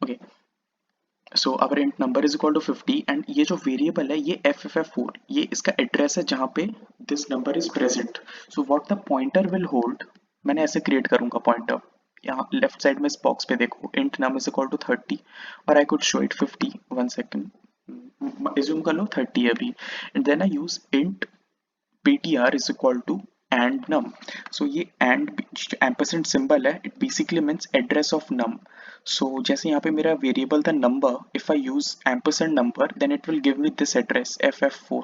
Okay, so our int number is equal to 50 and ये जो variable है ये FFF4, ये इसका एड्रेस है जहाँ पे this number is present. So what the pointer will hold, मैंने ऐसे क्रिएट करूंगा पॉइंटर। यहाँ लेफ्ट साइड में इस बॉक्स पे देखो, int num is equal to 30 और I could show it 50। 1 second, assume कर लो 30 है अभी, and then I use int ptr is equal to and num। so ये and ampersand symbol है, it basically means address of num। so जैसे यहाँ पे मेरा वेरिएबल था number, if I use ampersand number then it will give me this address ff4।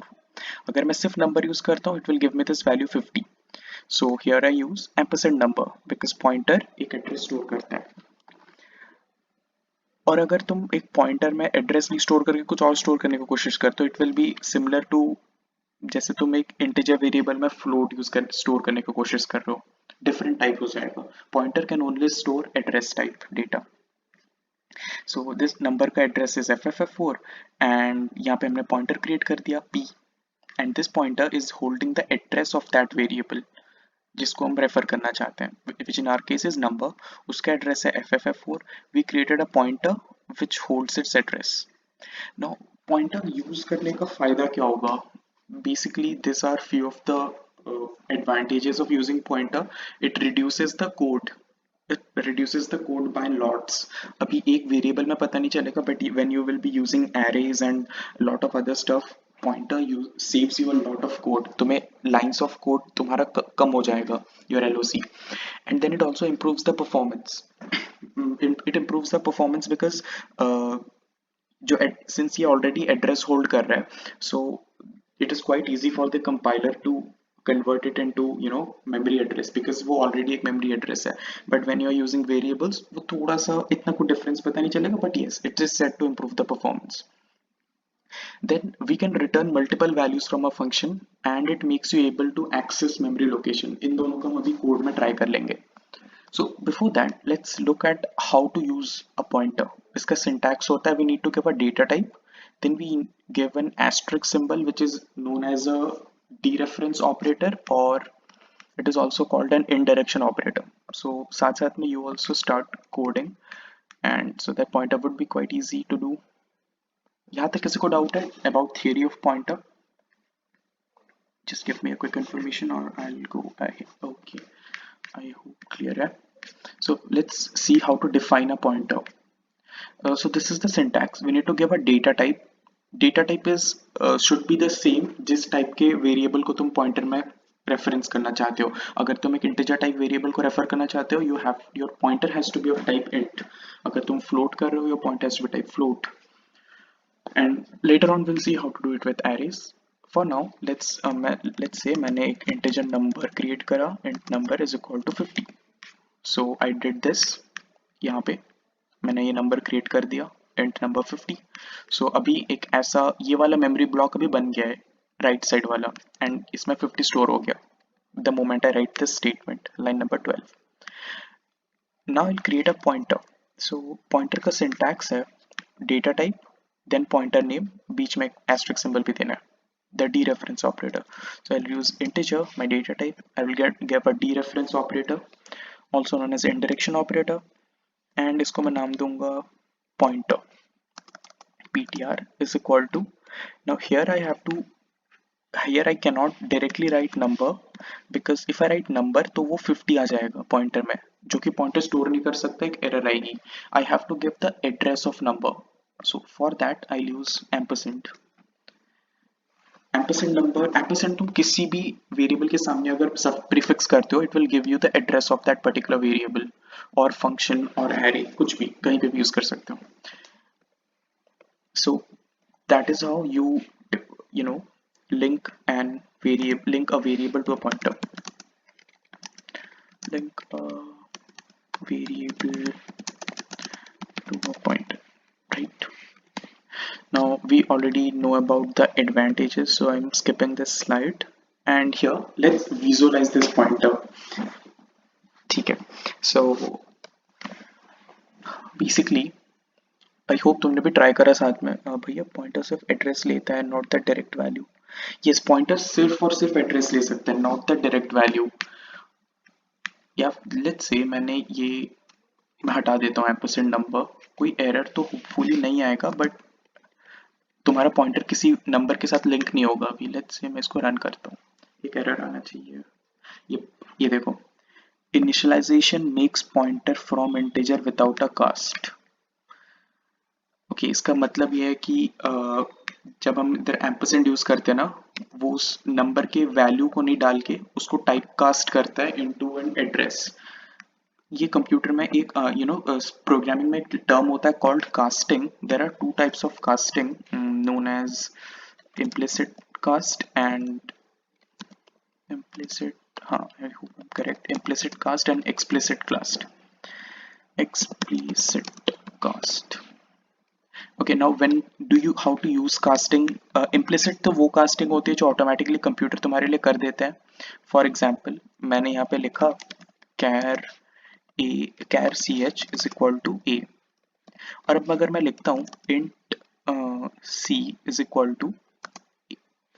अगर मैं सिर्फ नंबर यूज करता हूँ it will give me this value 50। so here I use ampersand number because pointer एक address store करता है। और अगर तुम एक पॉइंटर में एड्रेस नहीं स्टोर करके कुछ और स्टोर करने की कोशिश करते हो, it will be similar to जैसे तुम एक इंटीजर वेरिएबल में फ्लोट यूज कर स्टोर करने की कोशिश कर रहे हो, डिफरेंट टाइप हो जाएगा। Pointer can only store address type data. So this number का एड्रेस इज FFF4 एंड यहाँ पे हमने पॉइंटर क्रिएट कर दिया p and this pointer is holding the address of that variable जिसको हम रेफर करना चाहते हैं, which in our case is number. उसका एड्रेस है FFF4। We created a pointer which holds its address. Now pointer use करने का फायदा क्या होगा? Basically these are few of the advantages of using pointer। it reduces the code, it reduces the code by lots। अभी एक variable में पता नहीं चलेगा, but when you will be using arrays and lot of other stuff, pointer you saves you a lot of code। तुम्हें lines of code तुम्हारा कम हो जाएगा, your LOC। and then it also improves the performance। it improves the performance because जो since ये already address hold कर रहा है, so it is quite easy for the compiler to convert it into memory address because वो already एक memory address है। but when you are using variables वो थोड़ा सा इतना कोई difference पता नहीं चलेगा, but yes it is set to improve the performance। then we can return multiple values from a function and it makes you able to access memory location। इन दोनों का हम अभी कोड में ट्राई कर लेंगे। so before that let's look at how to use a pointer। इसका syntax होता है, we need to give a data type, then we give an asterisk symbol which is known as a dereference operator or it is also called an indirection operator। so साथ साथ में you also start coding and so that pointer would be quite easy to do। यहाँ तक किसी को doubt है about theory of pointer? just give me a quick information or I'll go ahead। okay, I hope clear है। so let's see how to define a pointer। so this is the syntax। we need to give a data type। data type is should be the same जिस type के variable को तुम pointer में reference करना चाहते हो। अगर तुम एक इंटीजर टाइप वेरिएबल को रेफर करना चाहते हो, you have your pointer has to be of type int. अगर तुम फ्लोट कर रहे हो, your pointer has to be type float. And later on will see how to do it with arrays. For now let's say मैंने एक integer number create करा, int number is equal to 50। So I did this, यहाँ पे मैंने ये number create कर दिया int number 50। सो अभी एक ऐसा ये वाला मेमोरी ब्लॉक अभी बन गया है राइट साइड वाला एंड इसमें 50 स्टोर हो गया the moment I write this statement line number 12। Now I create a pointer. So pointer का सिंटैक्स है data type then pointer name, बीच में एक एस्ट्रिक सिंबल भी देना है, the dereference operator। so I'll use integer my data type। I will give a dereference operator also known as indirection operator and इसको मैं नाम दूंगा pointer। ptr is equal to, now here I have to, here I cannot directly write number because if I write number तो वो 50 आ जाएगा pointer में, जो कि पॉइंटर स्टोर नहीं कर सकता, एक एरर आएगी। I have to give the address of number। so for that I'll use ampersand। Ampersand number, ampersand तुम किसी भी वेरिएबल के सामने अगर सब प्रीफिक्स करते हो, it will give you the address of that particular variable और फंक्शन और एरे, कुछ भी कहीं पे भी यूज कर सकते हो। so that is how you know link a variable to a pointer। link a variable to a pointer, right? now we already know about the advantages, so I'm skipping this slide and here let's visualize this pointer। ठीक है, so basically I hope तुमने भी try करा साथ में। भैया pointer सिर्फ address लेता है, not the direct value. Yes, pointer सिर्फ और सिर्फ एड्रेस ले सकता है, नॉट द डायरेक्ट वैल्यू। या लेट्स से मैंने ये मैं हटा देता हूँ एम्परसेंड नंबर, कोई एरर तो होपफुली नहीं आएगा, बट तुम्हारा पॉइंटर किसी नंबर के साथ लिंक नहीं होगा अभी। लेट्स से मैं इसको रन करता हूँ, एक एरर आना चाहिए। ये ये देखो, initialization makes pointer from integer without a cast. Okay, इसका मतलब ये है कि जब हम इधर एम्परसेंड यूज करते हैं ना, वो उस नंबर के वैल्यू को नहीं डाल के उसको टाइप कास्ट करता है इनटू एन एड्रेस। ये कंप्यूटर में एक प्रोग्रामिंग में एक टर्म होता है called casting. There are two types of casting known as implicit cast and implicit, हाँ I hope I'm correct, implicit cast and explicit cast. Explicit cast. Okay, now when do you how to use casting? Implicit तो वो casting होती है जो automatically computer तुम्हारे लिए कर देते हैं। फॉर एग्जाम्पल मैंने यहाँ पे लिखा char a char ch is equal to a, और अब अगर मैं लिखता हूँ int c is equal to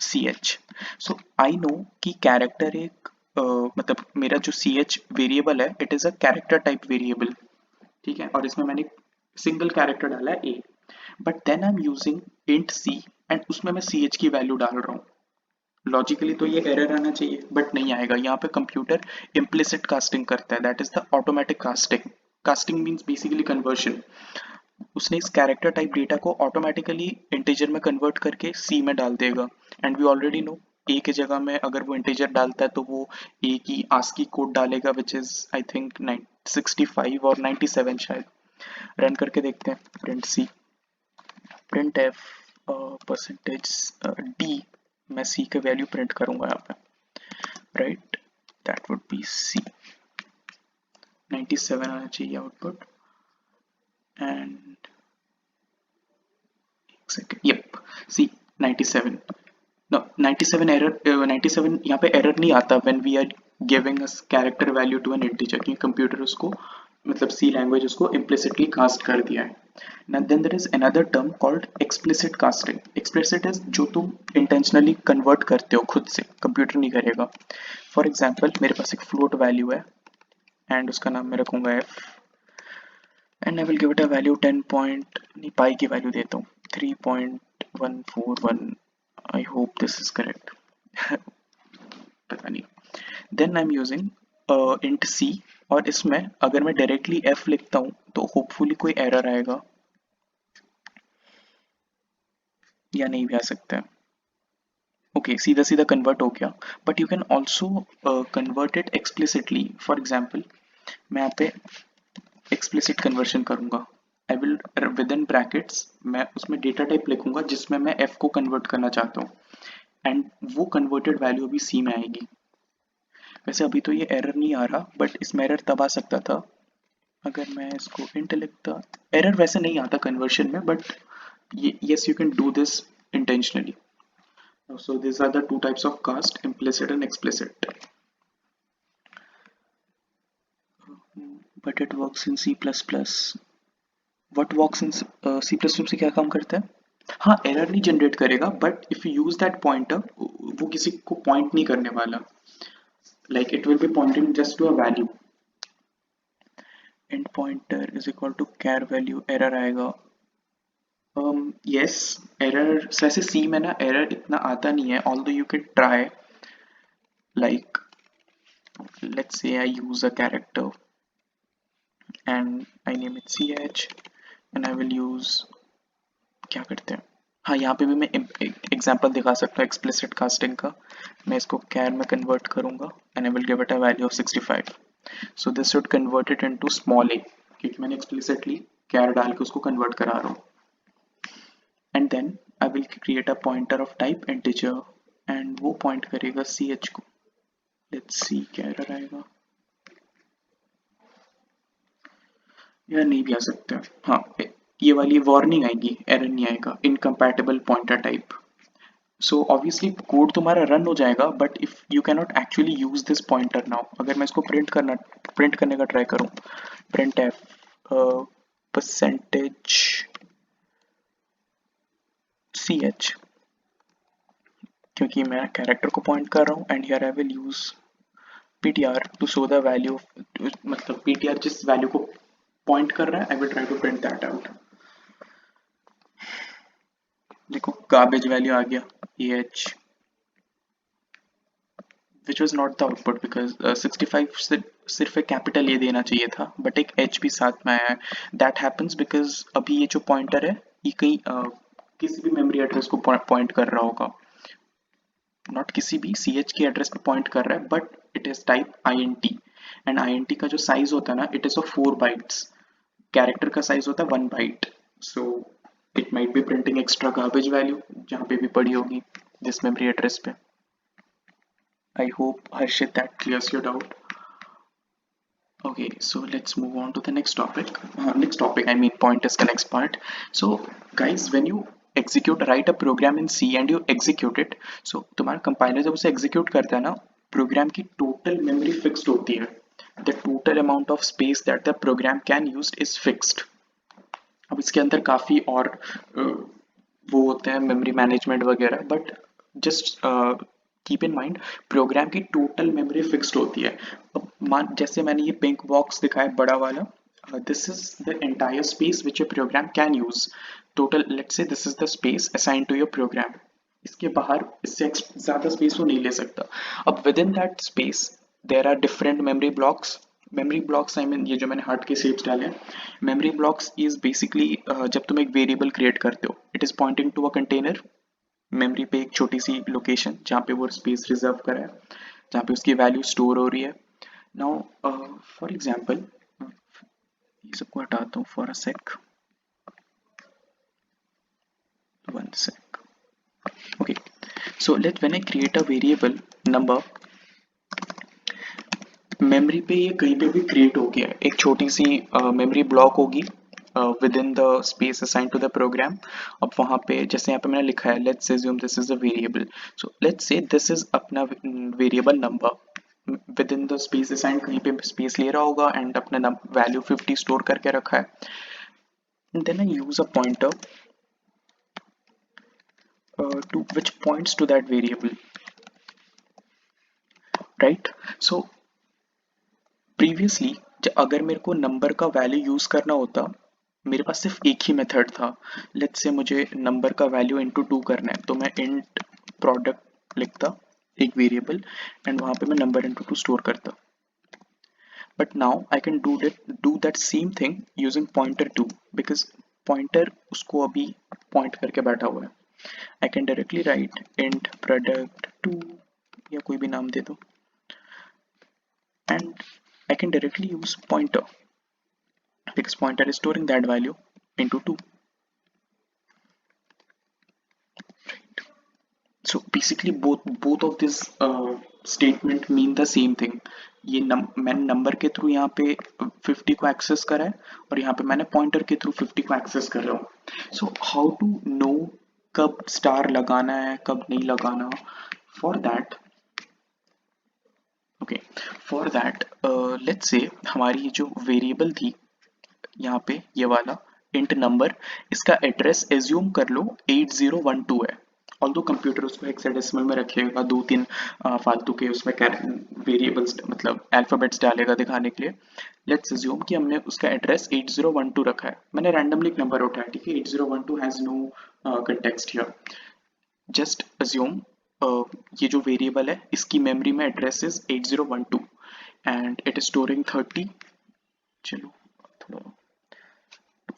ch, so I know कि कैरेक्टर एक मतलब मेरा जो ch वेरिएबल है it is a character type variable, ठीक है, और इसमें मैंने सिंगल कैरेक्टर डाला है a, but then I am using int c and उसमें मैं ch की वैल्यू डाल रहा हूँ। लॉजिकली तो ये एरर आना चाहिए बट नहीं आएगा, यहाँ पे कंप्यूटर इम्प्लिसिट कास्टिंग करता है, that is the automatic casting. Casting means basically conversion. उसने इस कैरेक्टर टाइप डेटा को ऑटोमेटिकली इंटीजर में कन्वर्ट करके सी में डाल देगा। एंड वी ऑलरेडी नो ए की जगह में अगर वो इंटीजर डालता है तो वो ए की आस्की कोड डालेगा विच इज आई थिंक 65 और 97 शायद। रन करके देखते हैं, print C, print F percentage D, मैं सी का वैल्यू प्रिंट करूंगा यहाँ पे, right, that would be C. 97 आना चाहिए output and second, yep, see 97, no 97 error, 97 यहाँ पे error नहीं आता when we are giving a character value to an integer, क्योंकि कंप्यूटर उसको मतलब C लैंग्वेज उसको implicitly cast कर दिया है। Now then there is another term called explicit casting. Explicit is जो तुम intentionally convert करते हो खुद से, कंप्यूटर नहीं करेगा। For example मेरे पास एक float value है and उसका नाम मैं रखूंगा f and I will give it a value 10 point, नहीं पाई की वैल्यू देता हूँ 3.141, I hope this is correct पता नहीं। then I'm using int c, और इसमें अगर मैं डायरेक्टली f लिखता हूँ तो होपफुली कोई एरर आएगा या नहीं भी आ सकता है। ओके, सीधा सीधा कन्वर्ट हो गया, but you can also convert it explicitly. For example मैं यहाँ पे एक्सप्लिसिट कन्वर्शन करूंगा, I will with in brackets मैं उसमें डेटा टाइप लिखूंगा जिसमें मैं f को कन्वर्ट करना चाहता हूँ, एंड वो कन्वर्टेड वैल्यू अभी c में आएगी। वैसे अभी तो ये एरर नहीं आ रहा, बट इसमें एरर तब आ सकता था अगर मैं इसको इंट लिखता। एरर वैसे नहीं आता कन्वर्शन में, but yes you can do this intentionally. So these are the two types of cast, implicit and explicit, but it works in C++. What works in C++ से क्या काम करता है? हाँ, एरर नहीं जनरेट करेगा, but if you use that pointer वो किसी को पॉइंट नहीं करने वाला, like it will be pointing just to a value. int pointer is equal to char value, error आएगा। yes, एरर वैसे C में ना एरर इतना आता नहीं है, although you can try, like let's say I use a character and I name it ch and I will use, क्या करते हैं, हाँ यहाँ पे भी मैं एग्जांपल दिखा सकता हूँ एक्सप्लिसिट कास्टिंग का। मैं इसको कैर में कन्वर्ट करूंगा and I will give it a value of 65, so this should convert it into small A, क्योंकि मैंने एक्सप्लिसिटली कैर डाल के उसको कन्वर्ट करा रहा हूँ। And then I will create a pointer of type integer and वो पॉइंट करेगा ch को। लेट्स सी क्या एरर आएगा, या नहीं भी आ सकता है, हाँ ये वाली वार्निंग आएगी, एरर नहीं आएगा, incompatible pointer type. So obviously code तुम्हारा रन हो जाएगा, but if you can not actually use this pointer now. अगर मैं इसको प्रिंट करने का ट्राई करूं, print F percentage C H, क्योंकि मैं कैरेक्टर को पॉइंट कर रहा हूँ and here I will use ptr to show the value, मतलब ptr जिस वैल्यू को पॉइंट कर रहा है, I will try to print that out. देखो गार्बेज वैल्यू आ गया H, which was not the output because 65 सिर्फ एक कैपिटल ए देना चाहिए था, बट एक एच भी साथ में आया है। दैट हैपन्स बिकॉज अभी ये जो पॉइंटर है ये कहीं किसी भी मेमोरी एड्रेस को पॉइंट कर रहा होगा, नॉट किसी भी सी एच के एड्रेस पे पॉइंट कर रहा है, but it is type I N T, and I N T का जो साइज होता है ना, it is of 4 bytes, character का साइज होता है 1 byte, so it might be printing extra garbage value जहाँ पे भी पड़ी होगी दिस मेमोरी एड्रेस पे। I hope Harshit that clears your doubt. Okay, so let's move on to the next topic. I mean point is the next part. So guys, when you write a program in C and you execute it, so तुम्हारा compiler जब उसे execute करता है ना, program की total memory fixed होती है. The total amount of space that the program can use is fixed. अब इसके अंदर काफी और वो होते हैं मेमोरी मैनेजमेंट वगैरह, but just keep in mind program की टोटल मेमोरी फिक्स्ड होती है। अब मान जैसे मैंने ये पिंक बॉक्स दिखाया बड़ा वाला, this is the entire space which a program can use, total let's say this is the space assign to your program, इसके बाहर इससे ज्यादा स्पेस वो नहीं ले सकता। अब within that space there are different memory blocks I mean ये जो मैंने हार्ट के शेप्स डाले हैं, मेमोरी ब्लॉक्स इज बेसिकली जब तुम एक वेरिएबल क्रिएट करते हो, it is pointing to a container, memory पे एक छोटी सी लोकेशन जहाँ पे वो स्पेस रिजर्व करा है, जहाँ पे उसकी वैल्यू स्टोर हो रही है। नाउ फॉर एग्जांपल ये सबको हटाता हूँ for a sec, one sec. Okay, so let when I create a variable number, memory पे ये कहीं पे भी क्रिएट हो गया है, एक छोटी सी मेमोरी ब्लॉक होगी within the space assign to the program. अब वहाँ पे जैसे यहाँ पे मैंने लिखा है let's assume this is a variable, so let's say this is अपना variable number within the space assign, कहीं पे स्पेस ले रहा होगा एंड अपना वैल्यू 50 स्टोर करके रखा है। Then I use a pointer to which points to that variable, right? So previously अगर मेरे को नंबर का वैल्यू यूज करना होता, मेरे पास सिर्फ एक ही मेथड था, लेट्स से मुझे नंबर का वैल्यू इंटू 2 करना है, तो मैं इंट प्रोडक्ट लिखता एक वेरिएबल एंड वहां पे मैं नंबर इंटू 2 स्टोर करता। But now I can do that same thing using pointer 2 because pointer उसको अभी पॉइंट करके बैठा हुआ है। I can directly right int product 2 या कोई भी नाम दे दो, and I can directly use pointer because pointer is storing that value into 2. So basically both of this statement mean the same thing. ये मैंने नंबर के थ्रू यहाँ पे 50 को एक्सेस करा है और यहाँ पे मैंने पॉइंटर के थ्रू 50 को एक्सेस कर रहा हूँ। सो हाउ टू नो कब स्टार लगाना है कब नहीं लगाना, for that okay for that let's say हमारी जो वेरिएबल थी यहाँ पे ये वाला इंट नंबर, इसका एड्रेस एज्यूम कर लो 8012 है, ऑल्दो कंप्यूटर उसको हेक्साडेसिमल में रखेगा, दो तीन फालतू के उसमें वेरिएबल्स मतलब अल्फाबेट्स डालेगा दिखाने के लिए। लेट्स एज्यूम कि हमने उसका एड्रेस 8012 रखा है, मैंने रैंडमली एक नंबर उठाया, ठीक है, 8012 has no context here. Just assume ये जो वेरिएबल है इसकी मेमोरी में address is 8012 and it is storing 30, चलो थोड़ा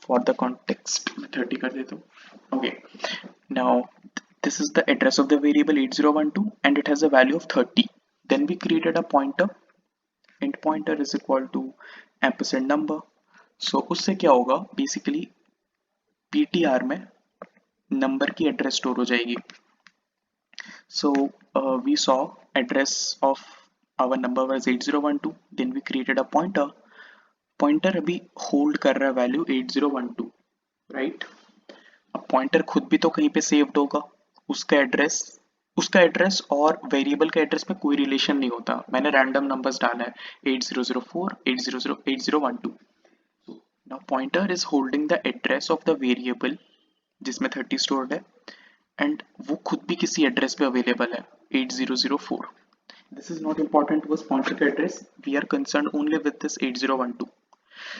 for the context मैं 30 कर देता हूँ। Okay, now this is the address of the variable 8012 and it has a value of 30. Then we created a pointer, int pointer is equal to ampersand number. So उससे क्या होगा, basically ptr में number की address store हो जाएगी। So we saw address of our number was 8012, then we created a pointer, pointer अभी hold कर रहा है वैल्यू 8012, राइट। अब पॉइंटर खुद भी तो कहीं पे सेव्ड होगा, उसका एड्रेस और वेरिएबल का एड्रेस में कोई रिलेशन नहीं होता, मैंने रैंडम नंबर्स डाला है 8004 800 8012। Now pointer is holding the address of the variable जिसमें 30 स्टोर्ड है एंड वो खुद भी किसी एड्रेस पे अवेलेबल है 8004। This is not important, was pointer का एड्रेस, we are concern only with this 8012।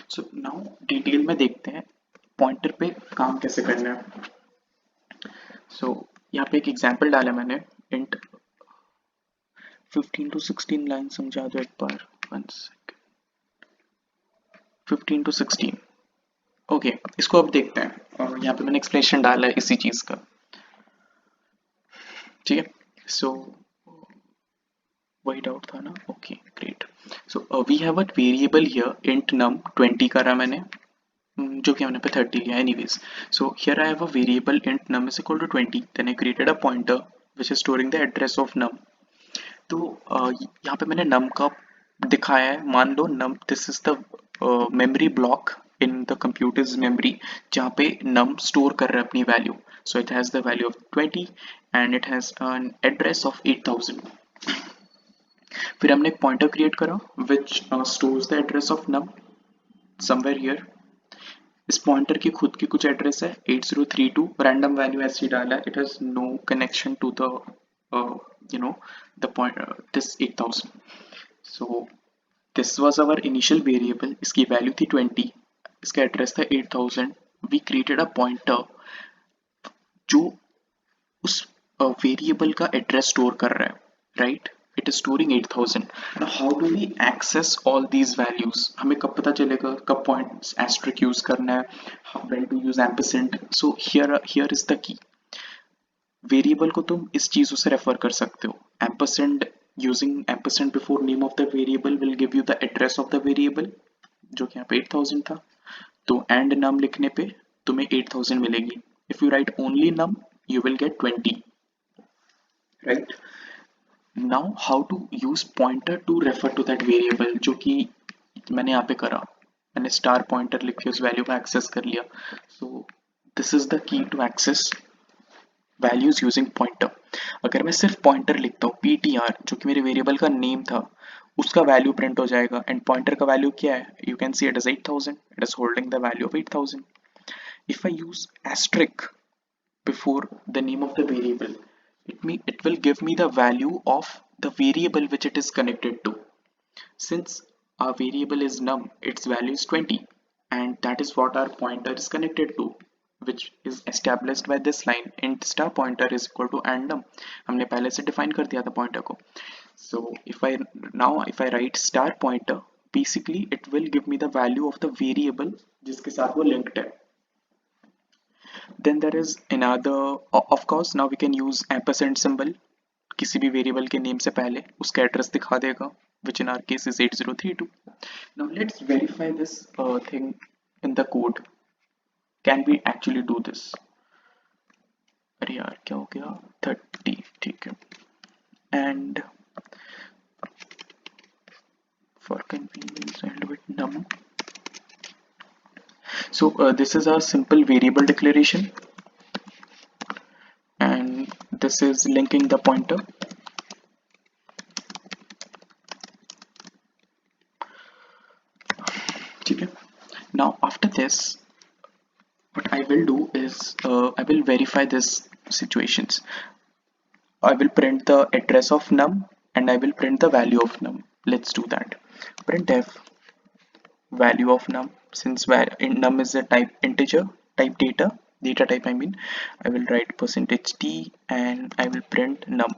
So now detail में देखते हैं पॉइंटर पे काम कैसे करना है। सो यहाँ पे एक एग्जांपल डाला मैंने, इंट 15 to 16 लाइन समझा दो एक बार, 15 to 16। ओके, इसको अब देखते हैं और यहाँ पे मैंने एक्सप्लेनेशन डाला है इसी चीज का, ठीक है। सो वही डाउट था ना, okay great. So we have a variable here int num, 20 करा मैंने, जो कि मैंने पे 30 लिया anyways. So here I have a variable int num is equal to 20, then I created a pointer which is storing the address of num। तो यहाँ पे मैंने num का दिखाया है, मान लो num this is the memory block in the computers memory जहाँ पे num स्टोर कर रहा है अपनी value. So it has the value of 20 and it has an address of 8000। फिर हमने एक पॉइंटर क्रिएट करा which stores the address of num somewhere here. इस पॉइंटर की खुद की कुछ एड्रेस है 8032, रैंडम वैल्यू ऐसी डाला है, it has no connection to the you know the point this 8000। So this was our initial variable, इसकी वैल्यू थी 20, इसका एड्रेस था 8000। वी क्रिएटेड अ पॉइंटर जो उस वेरिएबल का एड्रेस स्टोर कर रहा है, right. It is storing 8000। Now how do we access all these values, हमें कब पता चलेगा कब पॉइंट एस्ट्रिक यूज करना है, when to use ampersand. So here is the key, variable को तुम इस चीजों से रेफर कर सकते हो, ampersand, using ampersand before name of the variable will give you the address of the variable, जो कि यहाँ पे 8000 था। तो एंड नम लिखने पे तुम्हें 8000 मिलेगी। If you write only num you will get 20, right. Now how to use pointer to refer to that variable, जो कि मैंने यहाँ पे करा, मैंने स्टार पॉइंटर लिख के उस वैल्यू को एक्सेस कर लिया। So this is the key to access values using pointer. अगर मैं सिर्फ पॉइंटर लिखता हूँ ptr, जो कि मेरे वेरिएबल का नेम था, उसका वैल्यू प्रिंट हो जाएगा। एंड पॉइंटर का वैल्यू क्या है, you can see it is 8000, it is holding the value of 8000। If I use asterisk before the name of the variable, it will give me the value of the variable which it is connected to. Since our variable is num, its value is 20, and that is what our pointer is connected to, which is established by this line, int star pointer is equal to and num। हमने पहले से define कर दिया था pointer को। So if I write star pointer, basically it will give me the value of the variable जिसके साथ वो linked है। Then there is another, of course now we can use ampersand symbol, किसी भी वेरिएबल के name से पहले उसका एड्रेस दिखा देगा, which in our case is 8032। Now let's verify this thing in the code, can we actually do this। अरे यार क्या हो गया, 30, ठीक है। And for convenience and with num, so this is our simple variable declaration and this is linking the pointer। ठीक है। Now after this what I will do is I will verify this situations। I will print the address of num and I will print the value of num। Let's do that। Printf value of num, since num is a type integer, type data type I mean, I will write %t and I will print num।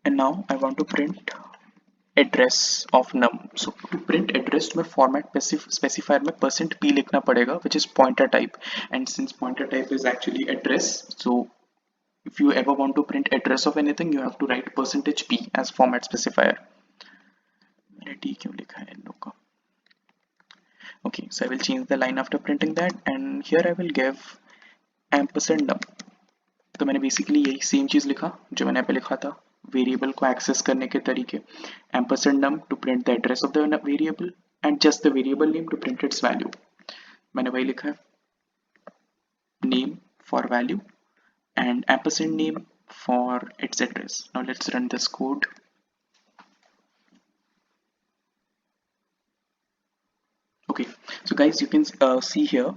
And now I want to print address of num। So to print address to my format specifier में %p लिखना पड़ेगा, which is pointer type, and since pointer type is actually address, so if you ever want to print address of anything you have to write %p as format specifier। मैंने t क्यों लिखा है इन लोग का। Okay, so I will change the line after printing that and here I will give ampersand num। तो मैंने basically यही same चीज लिखा जो मैंने यहाँ पे लिखा था, वेरिएबल को एक्सेस करने के तरीके, ampersand num to print the address of the variable and just the variable name to print its value। मैंने वही लिखा है, name for value and ampersand name for its address। Now let's run this code। Okay, so guys you can see here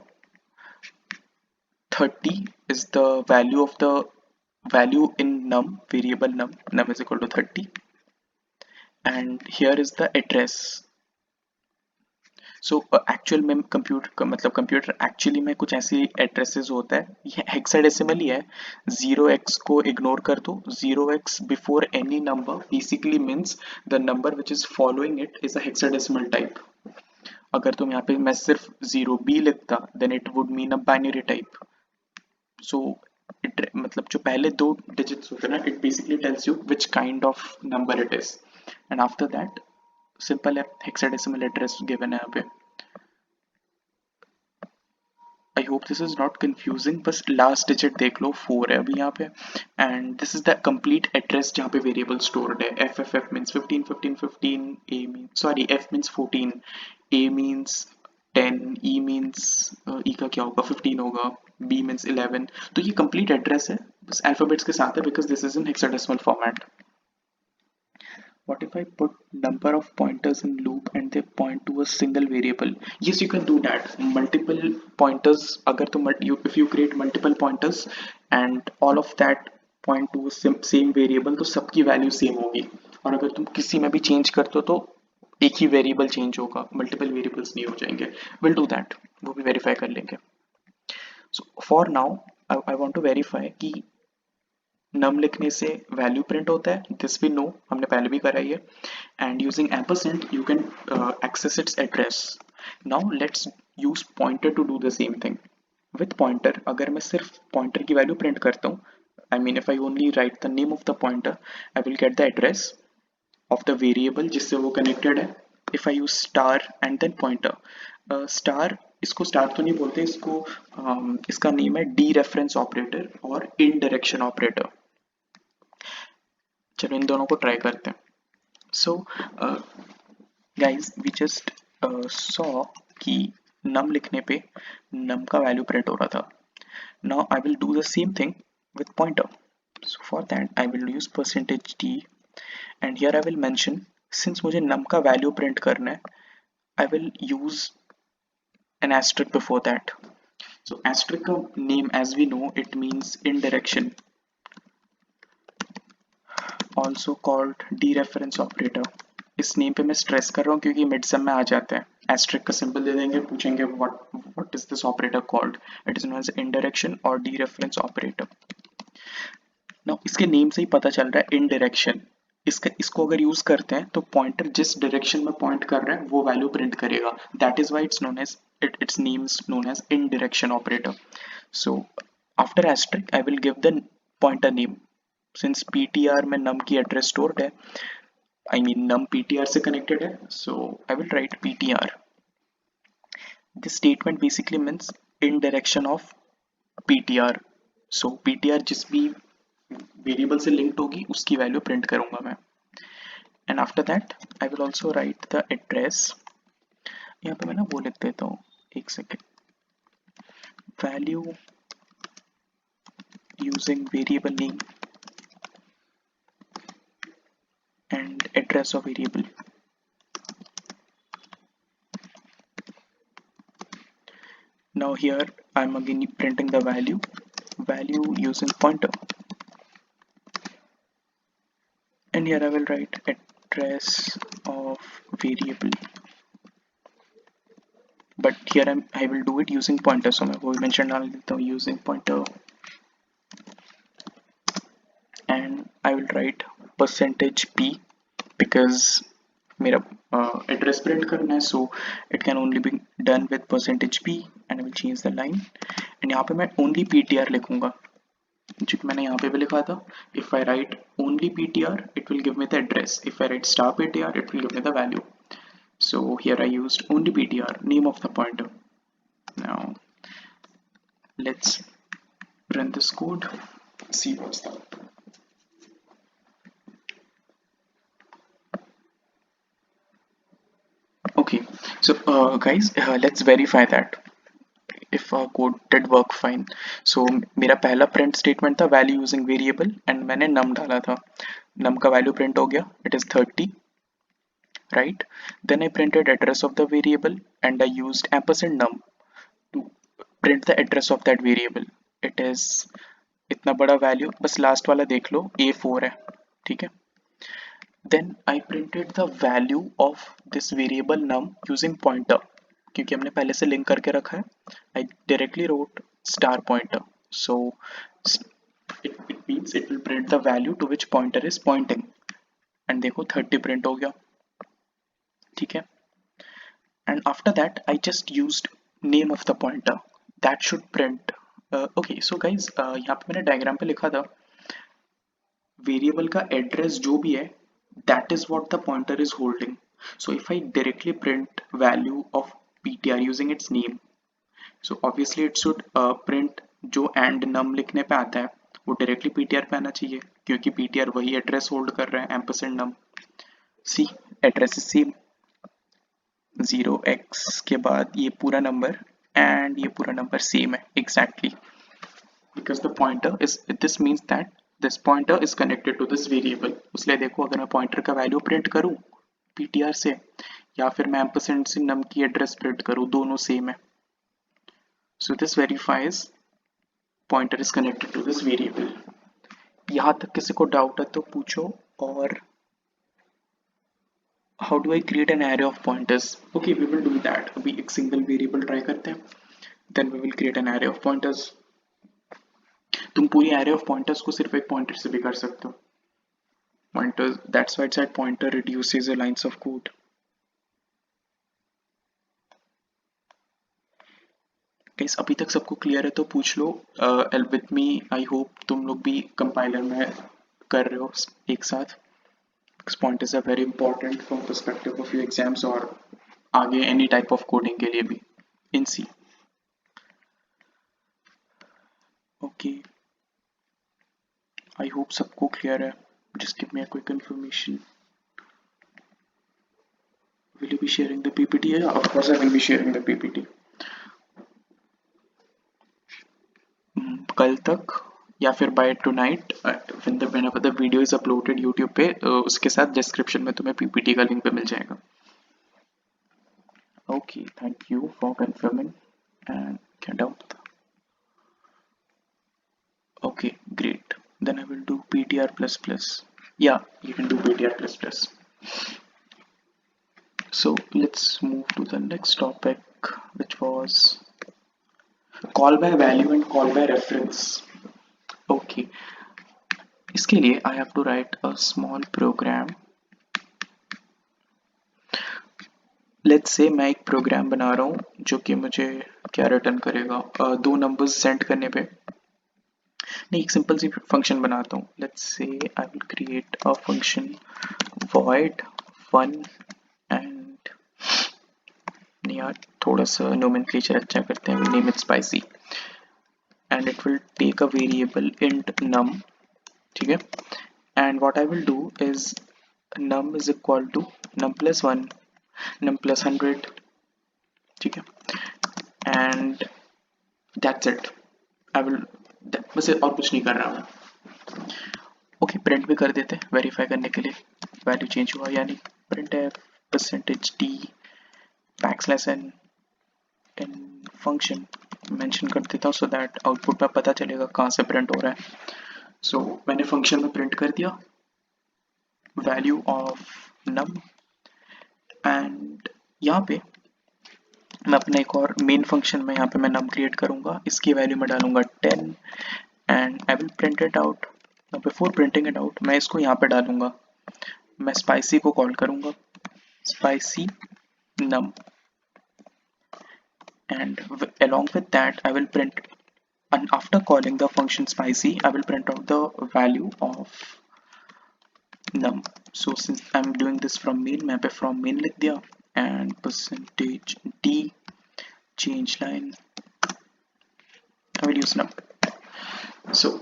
30 is the value of the value in num, variable num is equal to 30, and here is the address so actual में computer मतलब computer actually में कुछ ऐसी addresses होता है, ये hexadecimal ही है। 0x को इग्नोर कर दो, 0x before any number basically means the number which is following it is a hexadecimal type. अगर तुम यहाँ पे मैं सिर्फ 0b लिखता then it would mean a binary type. So it मतलब जो पहले दो डिजिट्स होते हैं ना, it basically tells you which kind of number it is, and after that simple है हेक्साडेसिमल एड्रेस गिवन है यहाँ पे। I hope this is not confusing, बस लास्ट डिजिट देख लो 4 है अभी यहाँ पे, and this is the complete address जहाँ पे वेरिएबल स्टोर्ड है। एफ मीन्स 15 15 15, ए मीन सॉरी एफ मीन्स 14, ए मीन्स 10, ई मीन्स ई का क्या होगा 15 होगा, बी मीन्स 11। तो ये कंप्लीट एड्रेस है, बस अल्फाबेट्स के साथ है because this is in hexadecimal format. What if I put number of pointers in loop and they point to a single variable? Yes, you can do that. Multiple pointers, अगर तुम if you create multiple pointers and all of that point to a same variable, तो सबकी value same होगी। और अगर तुम किसी में भी चेंज करते हो तो एक ही वेरिएबल चेंज होगा, मल्टीपल वेरिएबल्स नहीं हो जाएंगे। विल डू दैट, वो भी वेरीफाई कर लेंगे। So for now I want to verify कि नम लिखने से वैल्यू प्रिंट होता है, दिस वी नो, हमने पहले भी करा है। And using ampersand you can access its address. Now let's use pointer to do the same thing. With pointer अगर मैं सिर्फ पॉइंटर की वैल्यू प्रिंट करता हूँ, I mean if I only write the name of the pointer, I will get the address of the variable जिससे वो connected है। If I use star and then pointer, star इसको star तो नहीं बोलते, इसको इसका नेम है डी रेफरेंस ऑपरेटर और इन डायरेक्शन ऑपरेटर। चलो इन दोनों को ट्राई करते हैं। So guys we just saw कि नम लिखने पे नम का वैल्यू प्रिंट हो रहा था। Now I will do the same thing with pointer. So for that I will use percentage D and here I will mention, since मुझे नम का value print करना है, I will use an asterisk before that. So asterisk का name as we know it means in direction, also called dereference operator. इस name पे मैं stress कर रहा हूँ क्योंकि मिड सम में आ जाता है। एस्ट्रिक का सिंबल दे देंगे, पूछेंगे what is this operator called, it is known as indirection और डीरेफरेंस ऑपरेटर। नाउ इसके नेम से ही पता चल रहा है इनडायरेक्शन, इसको अगर यूज करते हैं तो पॉइंटर जिस डायरेक्शन में पॉइंट कर रहा है वो वैल्यू प्रिंट करेगा। That is why it's known as its name is known as in direction operator. So after asterisk I will give the pointer name. Since ptr में num की address stored है, I mean num ptr से connected है, so I will write ptr. This statement basically means in direction of ptr. So ptr जिस भी variable से linked होगी उसकी वैल्यू प्रिंट करूंगा मैं। And after that I will also right the address. यहाँ पे मैं ना वो लिख देता हूँ, एक second, value using variable name and address of variable. Now here I'm again printing the value using pointer, and here I will write address of variable, but here I will do it using pointer, so मैं वो mention डाल देता हूँ using pointer, and I will write percentage p because मेरा address print करना है, so it can only be done with percentage p and I will change the line. And यहाँ पे मैं ओनली ptr लिखूंगा जो कि मैंने यहाँ पे भी लिखा था। If I write only ptr it will give me the address, if I write star ptr it will give me the value. So here I used only ptr, name of the pointer. Now let's run this code, see what's that. Okay, so guys, let's verify that if our code did work fine. So मेरा पहला print statement था value using variable and मैंने num डाला था, num का value print हो गया, it is 30, right? Then I printed address of the variable and I used ampersand num to print the address of that variable. It is इतना बड़ा value, बस last वाला देख लो, A4 है, ठीक है? Then I printed the value of this variable num using pointer. क्योंकि हमने पहले से लिंक करके रखा है। I directly wrote star pointer, so it means it will print the value to which pointer is pointing, and देखो 30 print हो गया, ठीक है। and after that I just used name of the pointer that should print okay, so guys यहाँ पे मैंने diagram पे लिखा था वेरिएबल का एड्रेस जो भी है that is what the pointer is holding. So if I directly print value of ptr using its name, so obviously it should print जो and num लिखने पे आता है वो डायरेक्टली ptr पे आना चाहिए, क्योंकि ptr वही एड्रेस होल्ड कर रहा है ampersand num. See address is same, 0x के बाद ये पूरा नंबर एंड ये पूरा नंबर सेम है exactly, because the pointer is, this means that this pointer is connected to this variable. इसलिए देखो अगर मैं पॉइंटर का वैल्यू प्रिंट करूं ptr से या फिर मैं एम्परसेंड से num की एड्रेस प्रिंट करूं, दोनों सेम है. So this verifies pointer is connected to this variable. यहां तक किसी को डाउट है तो पूछो. और how do I create an array of pointers? Okay, we will do that. अभी एक single variable try करते हैं, then we will create an array of pointers. तुम पूरी array of pointers को सिर्फ एक pointer से भी कर सकते हो. Pointers, that's why it's at pointer reduces the lines of code. Guys, अभी तक सबको clear है तो पूछ लो. With me, I hope तुम लोग भी compiler में कर रहे हो एक साथ. Because pointers are very important from perspective of your exams और आगे any type of coding के लिए भी in C. Okay. I hope सबको clear है. Just give me a quick information. Will you be sharing the PPT? Yeah, of course I will be sharing the PPT. कल तक या फिर by tonight whenever the video is uploaded YouTube पे उसके साथ description में तुम्हें PPT का लिंक पे मिल जाएगा. Okay, thank you for confirming. And क्या doubt था? Okay, great. Then I will do ptr++. Yeah, you can do ptr++. So let's move to the next topic, which was call by value and call by reference. Okay, इसके लिए I have to write a small program. Let's say मैं एक programme बना रहा हूँ जो कि मुझे क्या रिटर्न करेगा, दो नंबर्स सेंड करने पे. नहीं, एक सिंपल सी फंक्शन बनाता हूँ. Let's say I will create a function void fun and यार थोड़ा सा nomenclature अच्छा करते हैं. name it spicy and it will take a variable int num, ठीक है. and what I will do is num is equal to num plus 1 num plus 100, ठीक है. and that's it. I will बस और कुछ नहीं कर रहा मैं. ओके, प्रिंट भी कर देते हैं वेरीफाई करने के लिए वैल्यू चेंज हुआ या नहीं. प्रिंट है %d बैकस्लैश n इन फंक्शन मेंशन कर देता हूँ सो दैट आउटपुट में पता चलेगा कहाँ से प्रिंट हो रहा है. सो मैंने फंक्शन में प्रिंट कर दिया वैल्यू ऑफ नम. एंड यहाँ पे मैं अपना एक और मेन फंक्शन में यहाँ पे मैं नम क्रिएट करूँगा. इसकी वैल्यू में डालूंगा 10 and I will print it out. Before printing it out मैं इसको यहाँ पे डालूंगा. मैं स्पाइसी को कॉल करूँगा, spicy num, and along with that I will print, and after calling the function spicy I will print out the value of num. So since I'm doing this from main, मैं पे from main लिख दिया and %d change line I will use num. So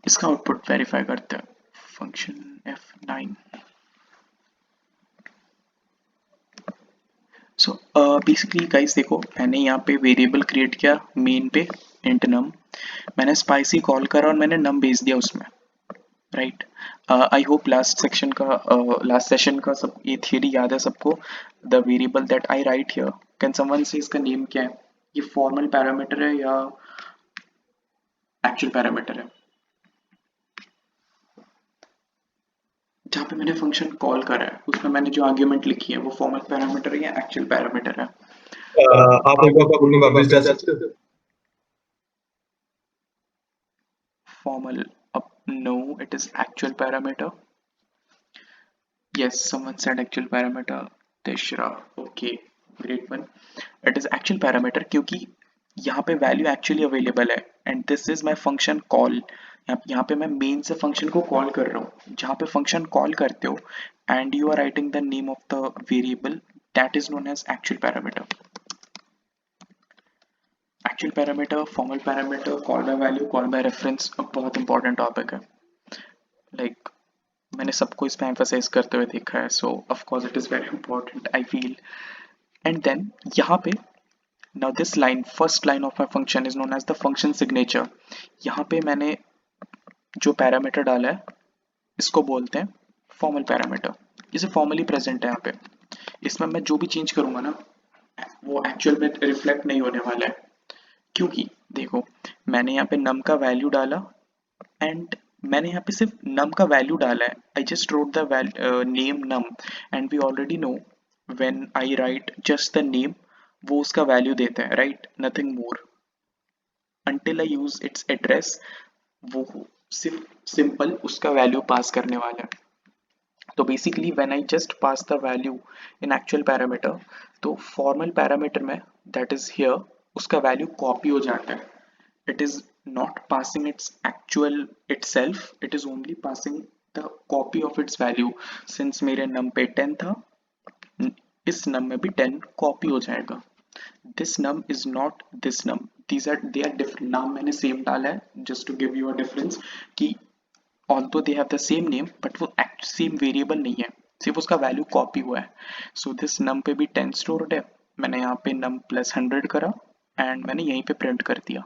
इसका output verify करते हैं function f9. So basically guys देखो, मैंने यहाँ पे वेरिएबल क्रिएट किया मेन पे इंट नम. मैंने स्पाइसी कॉल करा और मैंने नम भेज दिया उसमें, right. I hope last session का सब ये थियरी याद है सबको. The variable that I right here, can someone से इसका नेम क्या है? ये फॉर्मल पैरामीटर है या एक्चुअल पैरामीटर है? जहाँ पे मैंने फंक्शन कॉल करा है उसमें मैंने जो आर्ग्यूमेंट लिखी है वो फॉर्मल पैरामीटर है या एक्चुअल पैरामीटर है? आप एक बार फुल नेम वापस डाल सकते हो? Formal, no, it is actual parameter. Yes, someone said actual parameter. Tishra, okay, great one. It is actual parameter क्योंकि यहाँ पे वैल्यू एक्चुअली अवेलेबल है and this is my function call. यहाँ पे मैं मेन से फंक्शन को कॉल कर रहा हूँ। जहाँ पे फंक्शन कॉल करते हो and you are writing the name of the variable, that is known as actual parameter. Actual parameter, formal parameter, call by value, call by reference बहुत इंपॉर्टेंट टॉपिक है। लाइक मैंने सबको इस पे एम्फसाइज करते हुए देखा है, so of course it is very important I feel. And then यहाँ पे now this line, first line of my function is known as the function signature। यहाँ पे मैंने जो पैरामीटर डाला है इसको बोलते हैं फॉर्मल पैरामीटर। इसे फॉर्मली प्रेजेंट है यहाँ पे। इसमें मैं जो भी चेंज करूंगा ना वो एक्चुअल में रिफ्लेक्ट नहीं होने वाला है, क्योंकि देखो मैंने यहाँ पे num का वैल्यू डाला एंड मैंने यहाँ पे सिर्फ num का वैल्यू डाला है। I just wrote the name num and we already know when I write just the name वो उसका वैल्यू देता है, right, nothing more. until I use its address वो सिर्फ सिंपल उसका वैल्यू पास करने वाला है। तो basically when I just pass the value in actual parameter, तो फॉर्मल पैरामीटर में दैट इज हियर उसका वैल्यू कॉपी हो जाता है। It is not passing its actual itself, it is only passing the copy of its value। Since मेरे नम पे 10 था, इस नम में भी 10 कॉपी हो जाएगा। this num is not this num, these are they are different। नाम मैंने सेम डाला है just to give you a difference कि although they have the same name but वो सेम वेरिएबल नहीं है, सिर्फ उसका वैल्यू कॉपी हुआ है। so this num पे भी 10 स्टोर्ड है, मैंने यहाँ पे num प्लस 100 करा एंड मैंने यहीं पे प्रिंट कर दिया।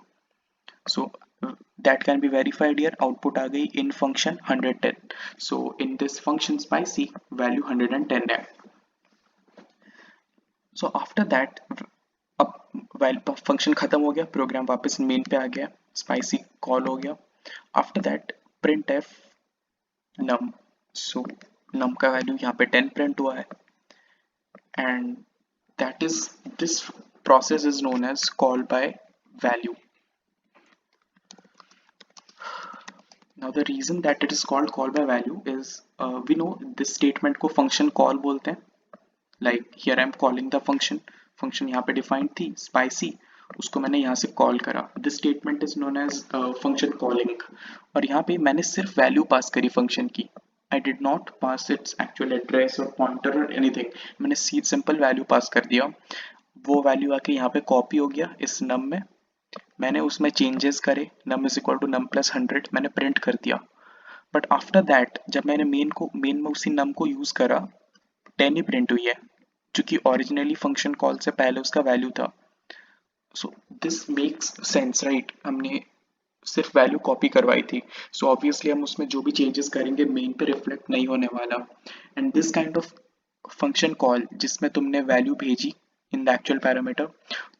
so that can be verified here, output आ गई in function 110। so in this function spicy value 110 है। so after that अब वाइल फंक्शन खत्म हो गया, प्रोग्राम वापस मेन पे आ गया, स्पाइसी कॉल हो गया। आफ्टर दैट प्रिंट एफ नम, सो नम का वैल्यू यहाँ पे 10 प्रिंट हुआ है and that is this process is known as call by value। now the reason that it is called call by value is we know this statement को function call बोलते हैं। like here I am calling the function, function यहाँ पे defined थी spicy, उसको मैंने यहाँ से कॉल करा। This statement is known as function calling. और यहाँ पे मैंने सिर्फ वैल्यू पास करी फंक्शन की, I did not pass its actual address और पॉइंटर और एनीथिंग, मैंने सिंपल वैल्यू पास कर दिया। वो वैल्यू आके यहाँ पे कॉपी हो गया इस नम में, मैंने उसमें चेंजेस करे, num is equal to num plus 100 मैंने प्रिंट कर दिया। बट आफ्टर दैट जब मैंने मेन में उसी नम को यूज करा 10 ही प्रिंट हुई है, जो कि ओरिजिनली फंक्शन कॉल से पहले उसका वैल्यू था। So this makes sense, right, हमने सिर्फ वैल्यू कॉपी करवाई थी, सो ऑब्वियसली हम उसमें जो भी चेंजेस करेंगे मेन पे रिफ्लेक्ट नहीं होने वाला। And this kind of function call जिसमें तुमने वैल्यू भेजी इन द एक्चुअल पैरामीटर,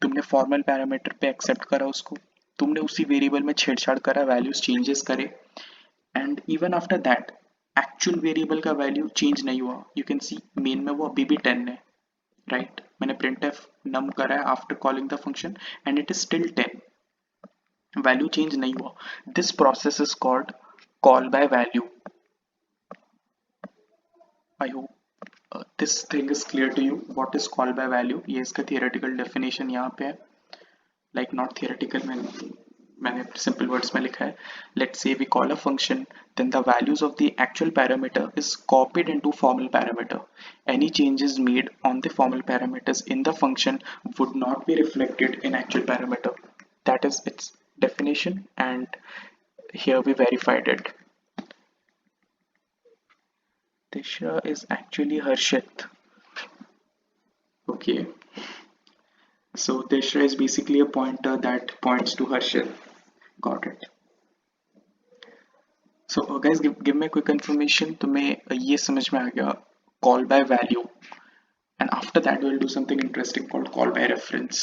तुमने फॉर्मल पैरामीटर पे एक्सेप्ट करा उसको, तुमने उसी वेरिएबल में छेड़छाड़ करा, वैल्यूज चेंजेस करे and even after that actual variable का वैल्यू चेंज नहीं हुआ। यू कैन सी मेन में वो अभी भी 10 है, राइट, मैंने printf num करा है after calling the function and it is still 10, value change नहीं हुआ। This process is called call by value. I hope this thing is clear to you what is call by value. ये इसका theoretical definition यहाँ पे है, like not theoretical, मैंने simple words में लिखा है। Let's say we call a function, then the values of the actual parameter is copied into formal parameter। any changes made on the formal parameters in the function would not be reflected in actual parameter। that is its definition and here we verified it। Tishra is actually Harshit, okay, so Tishra is basically a pointer that points to Harshit, got it। So guys, give me a quick information, तुम्हें ये समझ में आ गया call by value, and after that we'll do something interesting called call by reference।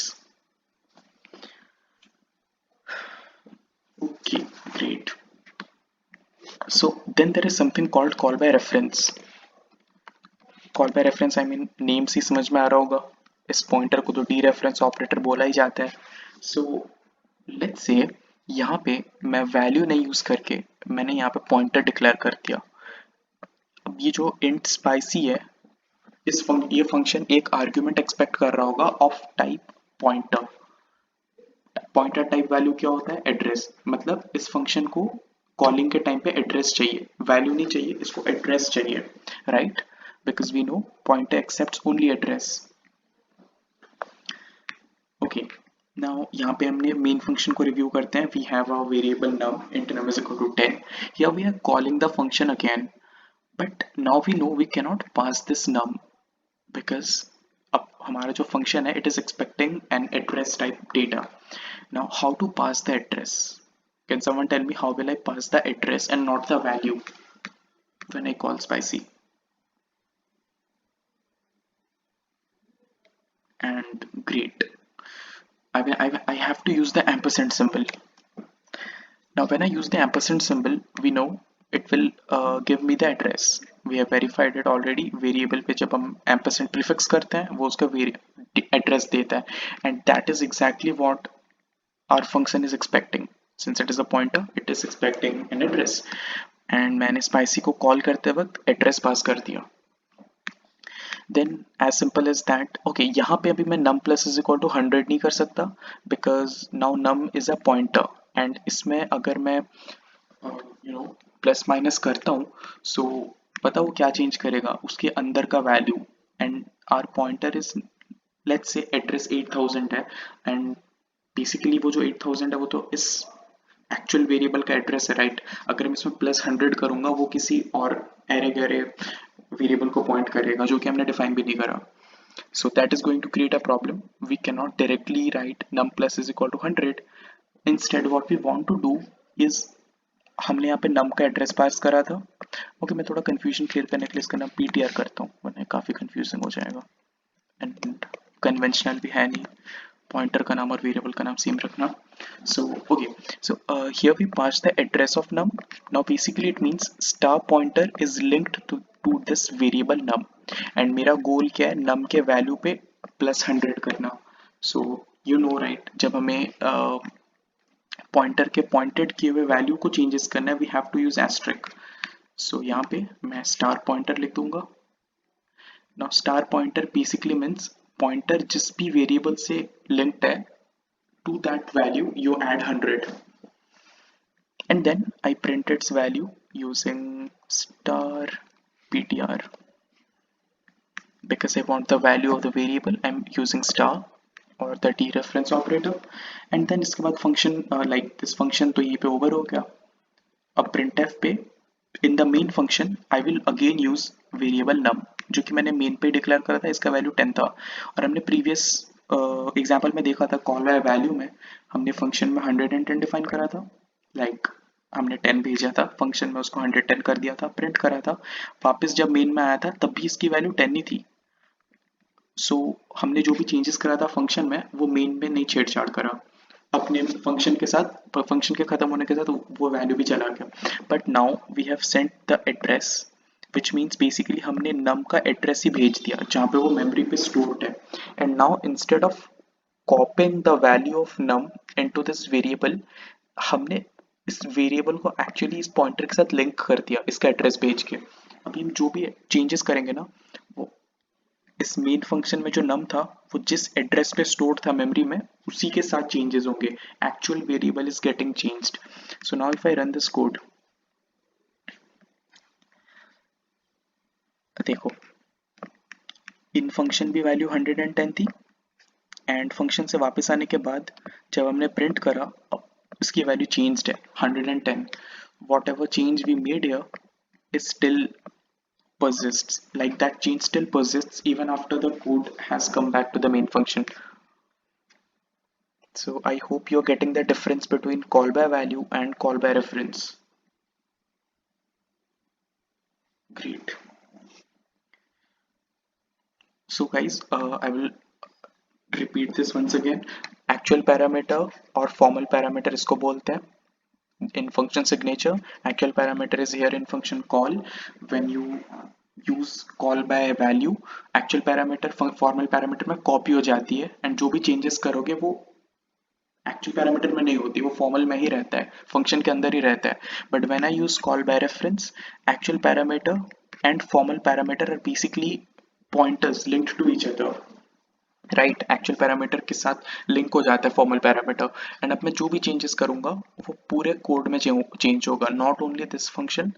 okay, great। so then there is something called call by reference। call by reference I mean name से समझ में आ रहा होगा, इस pointer को तो D reference operator बोला ही जाता है। सो लेट्स से यहाँ पे मैं वैल्यू नहीं यूज करके मैंने यहाँ पे पॉइंटर डिक्लेयर कर दिया। अब ये जो इंट स्पाइसी है, ये फंक्शन एक आर्ग्यूमेंट एक्सपेक्ट कर रहा होगा of type pointer. Pointer type value क्या होता है? एड्रेस। मतलब इस फंक्शन को कॉलिंग के टाइम पे एड्रेस चाहिए, वैल्यू नहीं चाहिए, इसको एड्रेस चाहिए, right? Because we know pointer accepts only address. Okay, now यहाँ पे हमने मेन फंक्शन को रिव्यू करते हैं। We have a variable num, int num is equal to 10. Here we are calling the function again, but now we know we cannot pass this num because अब हमारा जो function है, it is expecting an address type data. Now how to pass the address? Can someone tell me how will I pass the address and not the value when I call spicy? And great. I have to use the ampersand symbol. Now when I use the ampersand symbol, we know it will give me the address. We have verified it already. Variable पे जब हम ampersand prefix करते हैं, वो उसका address देता है, and that is exactly what our function is expecting. Since it is a pointer, it is expecting an address. And मैंने spicy को call करते वक्त address pass कर दिया. Then as simple as that. Okay, यहाँ पे अभी मैं num plus is equal to 100 नहीं कर सकता because now num is a pointer, and इसमें अगर मैं प्लस माइनस करता हूँ, सो पता वो क्या चेंज करेगा? उसके अंदर का value. And our pointer is, let's say address 8000 है, एंड बेसिकली वो जो 8000 है वो तो इस एक्चुअल वेरिएबल का एड्रेस है, राइट? अगर मैं इसमें प्लस 100 करूंगा, वो किसी और एरे गैरे वेरिएबल को पॉइंट करेगा जो कि हमने डिफाइन भी नहीं करा। So that is going to create a problem. We cannot directly write num plus is equal to 100. Instead what we want to do is, हमने यहाँ पे num का एड्रेस पास करा था। ओके, मैं थोड़ा कंफ्यूजन क्लियर करने के लिए इसका नाम ptr करता हूँ, वरना काफ़ी कंफ्यूजिंग हो जाएगा एंड कन्वेंशनल भी है नहीं, पॉइंटर का नाम और वेरिएबल का नाम सेम रखना। So okay, so here we pass the address of num. Now basically it means star pointer is linked to this variable num, and मेरा गोल क्या है? num के वैल्यू पे प्लस 100 करना। सो यू नो राइट, जब हमें pointer के pointed किए हुए वैल्यू को चेंजेस करना है, we have to use asterisk. So यहाँ पे मैं स्टार पॉइंटर लिख दूंगा। Now star pointer basically means pointer जिस भी वेरिएबल से लिंक्ड है, to that value you add 100, and then I print its value using star ptr. Because I want the value of the variable, I'm using star or the dereference operator, and then इसके बाद function like this function तो ये पे over हो गया। अब printf पे in the main function I will again use variable num, जो कि मैंने main पे डिक्लेयर करा था, इसका वैल्यू 10 था। और हमने प्रीवियस एग्जाम्पल में देखा था, कॉल बाय वैल्यू में हमने फंक्शन में 110 डिफाइन करा था, लाइक हमने 10 भेजा था फंक्शन में, उसको 110 कर दिया था, प्रिंट करा था। वापस जब मेन में आया था तब भी इसकी वैल्यू 10 ही थी। सो हमने जो भी चेंजेस करा था फंक्शन में, वो मेन में नहीं छेड़छाड़ करा, अपने फंक्शन के साथ, फंक्शन के खत्म होने के साथ वो वैल्यू भी चला गया। But now we have sent the address, which means basically हमने नम का एड्रेस ही भेज दिया जहाँ पे वो मेमोरी पे स्टोर्ड है। And now instead of copying the value of num into this variable, हमने इस वेरिएबल को एक्चुअली इस पॉइंटर के साथ लिंक कर दिया इसका एड्रेस भेज के। अभी हम जो भी चेंजेस करेंगे ना, वो इस मेन फंक्शन में जो नम था, वो जिस एड्रेस पे स्टोर्ड था मेमोरी में, उसी के साथ चेंजेस होंगे। Actual variable is getting changed. So now if I run this code, देखो इन फंक्शन भी वैल्यू 110 थी, एंड फंक्शन से वापस आने के बाद जब हमने प्रिंट करा, अब इसकी वैल्यू चेंज्ड है 110। Whatever change we made here is still persists, like that change still persists even after the code has come back to the main function. So I hope you're getting the difference between call by value and call by reference. Great. So guys, I will repeat this once again. Actual parameter or formal parameter इसको बोलते हैं in function signature. Actual parameter is here in function call when you use call by value, actual parameter formal parameter में copy हो जाती है, and जो भी changes करोगे वो एक्चुअल पैरामीटर में नहीं होती, वो फॉर्मल में ही रहता है, फंक्शन के अंदर ही रहता है. But when I use call by reference, actual parameter and formal parameter are basically pointers linked to each other. Right, actual parameter के साथ लिंक हो जाता है फॉर्मल पैरामीटर, एंड अब मैं जो भी चेंजेस करूंगा वो पूरे कोड में चेंज होगा, नॉट ओनली दिस फंक्शन,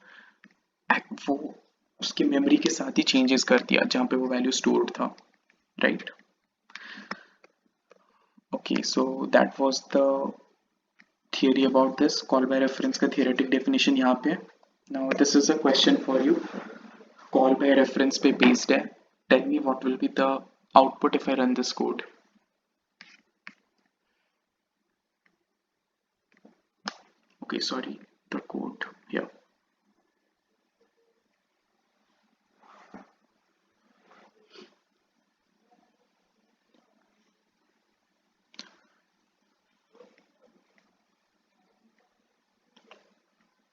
वो उसकी मेमोरी के साथ ही चेंजेस कर दिया जहां पे वो वैल्यू स्टोर्ड था. Right. Okay, so that was the theory about this. Call by reference का theoretic definition यहाँ पे. Now this is a question for you. Call by reference पे based है. Tell me what will be the output if I run this code. Okay, sorry, the code here.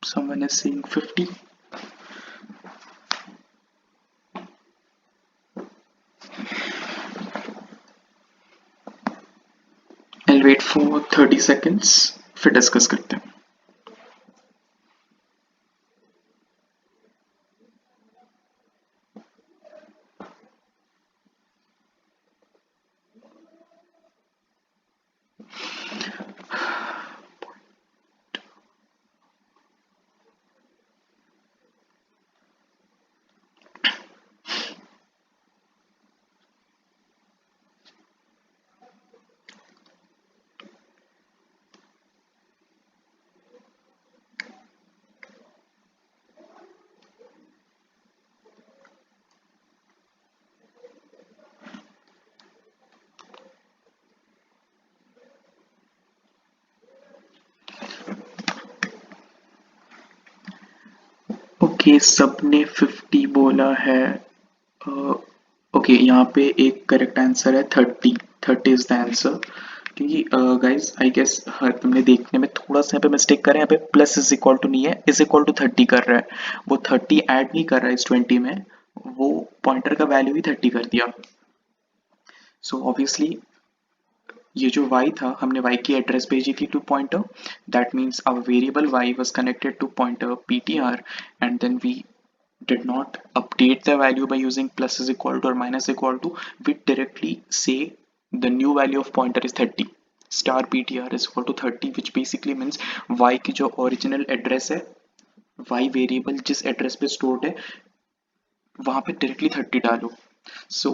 Someone is saying 50. I'll wait for 30 seconds. फिर discuss करते हैं. Okay, सबने 50 बोला है. Okay, यहाँ पे एक करेक्ट आंसर है 30. 30 इज द आंसर. क्योंकि गाइस आई गेस तुमने देखने में थोड़ा सा यहाँ पे मिस्टेक करा है. यहाँ पे प्लस इज इक्वल टू नहीं है, इज इक्वल टू 30 कर रहा है. वो 30 ऐड नहीं कर रहा है इस 20 में, वो पॉइंटर का वैल्यू ही 30 कर दिया. सो ऑब्वियसली ये जो y था, हमने y की एड्रेस भेजी थी to pointer. That means our variable y was connected to pointer ptr, and then we did not update the value by using plus is equal to or minus equal to. We directly say the new value of pointer is 30, star ptr is equal to 30, which basically means y की जो original address है, y variable जिस address पे stored है वहां पे directly 30 डालो. So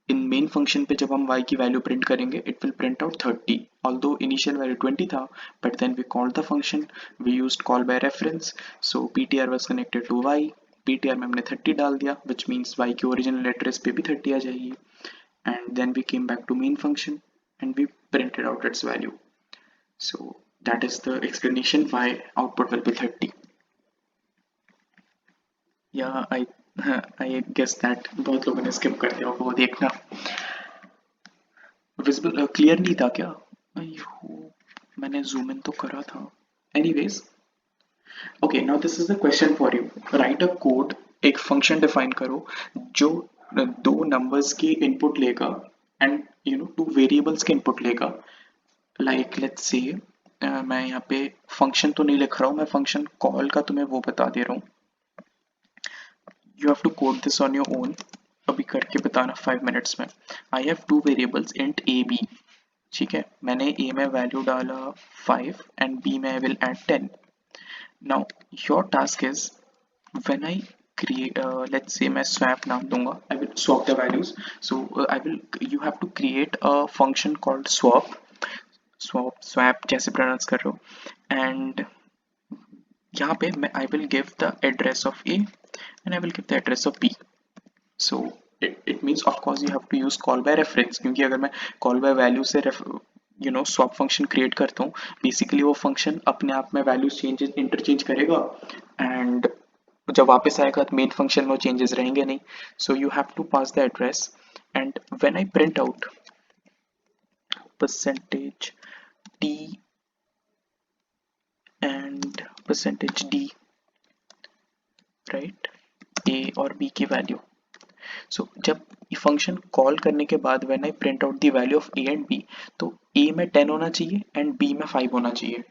इन main function पे जब हम y की वैल्यू प्रिंट करेंगे, it will print out 30, although initial value 20 था, but then we called the function, we used call by reference. So ptr was connected to y, ptr में हमने 30 डाल दिया, विच मीन्स y की original address पे भी 30 आ जाएगी, and then we came back to main function and we printed out its value. So that is the explanation why output will be 30. या आई गेस दैट बहुत लोगों ने skip कर दिया होगा वो देखना. विजिबल क्लियर नहीं था क्या? अयो, मैंने जूम इन तो करा था. Anyways, okay, now this is the question for you. Right a code, एक फंक्शन डिफाइन करो जो दो नंबर्स की इनपुट लेगा एंड टू वेरिएबल्स के इनपुट लेगा. लाइक लेट्स से मैं यहाँ पे फंक्शन तो नहीं लिख रहा हूँ, मैं फंक्शन कॉल का तुम्हें वो बता दे रहा हूँ. You have to code this on your own. अभी करके बताना 5 मिनट्स में. I have two variables int a b. ठीक है, मैंने a में वैल्यू डाला 5 एंड b में I will add 10. Now your task is, when I create let's say मैं swap नाम दूंगा, I will swap the values. So I will, you have to create a function called swap जैसे pronounce कर रहे हो, and यहाँ पे मैं I will give the address of A and I will give the address of B. So it means of course you have to use call by reference, क्योंकि अगर मैं call by value से swap function create करता हूँ, basically वो function अपने आप में वैल्यूज चेंजेस इंटरचेंज करेगा, एंड जब वापस आएगा तो मेन फंक्शन में वो चेंजेस रहेंगे नहीं. So you have to pass the address, and when I print out percentage t and percentage d, right? A और बी की वैल्यू। सो जब ये फंक्शन कॉल करने के बाद when I print out the value of a and b, तो a में 10 होना चाहिए एंड बी में 5 होना चाहिए।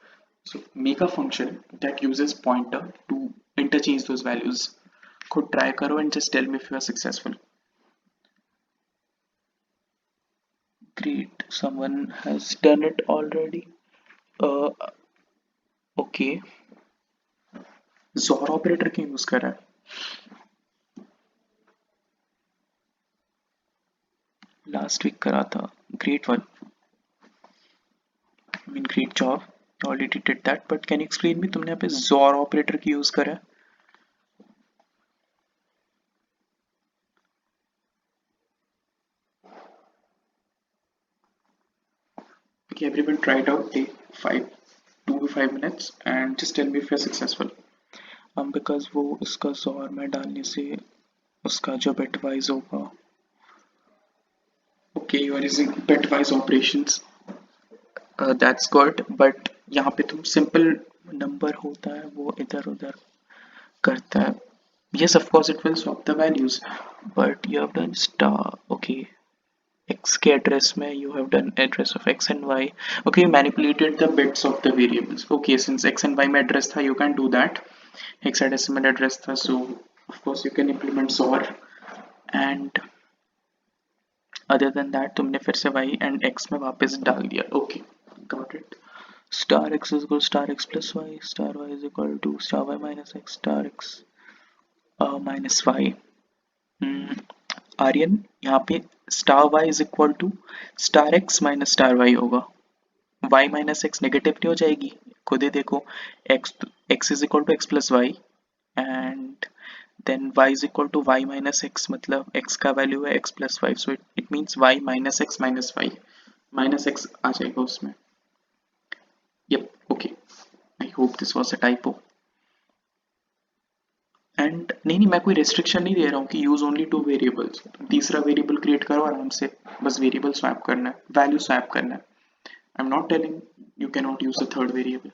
So make a function that uses pointer to interchange those values. खुद ट्राई करो and just tell me if you are successful. Great, someone has done it already. uh, okay, XOR operator क्यों use कर रहा है? Last week करा था। Great one, I mean great job, you already did that, but can you explain me तुमने यहाँ पे XOR operator क्यों यूज करा है? Okay, everyone try it out, take 2 to 5 minutes and just tell me if you're successful. Because वो इसका XOR में डालने से उसका जो bitwise होगा। Okay, you are using bitwise operations. That's good, but यहाँ पे तुम simple number होता है वो इधर उधर करता है। Yes, of course it will swap the values, but you have done star. Okay, x के address में you have done address of x and y. Okay, you manipulated the bits of the variables. Okay, since x and y में address था, you can do that. Hexadecimal address था, so of course you can implement XOR. And other than that तुमने फिर से y and x में वापस डाल दिया। Okay, got it. Star x is equal to star x plus y, star y is equal to star y minus x, star x minus y. Aryan, यहाँ पे star y is equal to star x minus star y होगा। y minus x negative नहीं हो जाएगी? खुद ही देखो, x is equal to x plus y and then y is equal to y minus x, मतलब x का वैल्यू है x plus y, so it means y minus x minus y, minus x आ जाएगा उसमें। Yup, okay, I hope this was a typo. And नहीं, मैं कोई रेस्ट्रिक्शन नहीं दे रहा हूँ कि यूज ओनली 2 वेरिएबल्स। तीसरा वेरिएबल क्रिएट करो आराम से, बस वेरिएबल स्वैप करना है, वैल्यू स्वैप करना है। I am not telling you cannot use the third variable.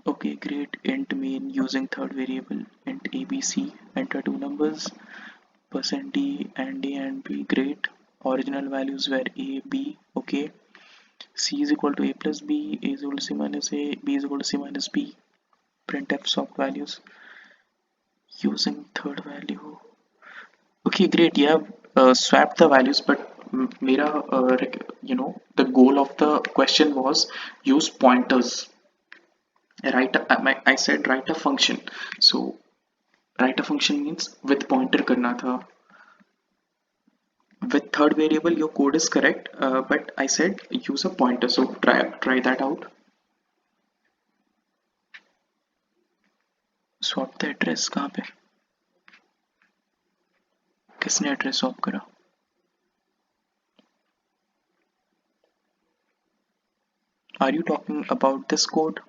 Okay, great. Int main using third variable, int abc, enter two numbers, percent %d and a and b. Great. Original values were a, b. Okay, c is equal to a plus b, a is equal to c minus a, b is equal to c minus b. Printf swap values using third value. Okay, great. You have swapped the values, but mera the goal of the question was use pointers. I said write a function. So write a function means with pointer करना था. With third variable your code is correct, but I said use a pointer. So try that out. Swap the address कहाँ पे? किसने address swap करा? Are you talking about this code?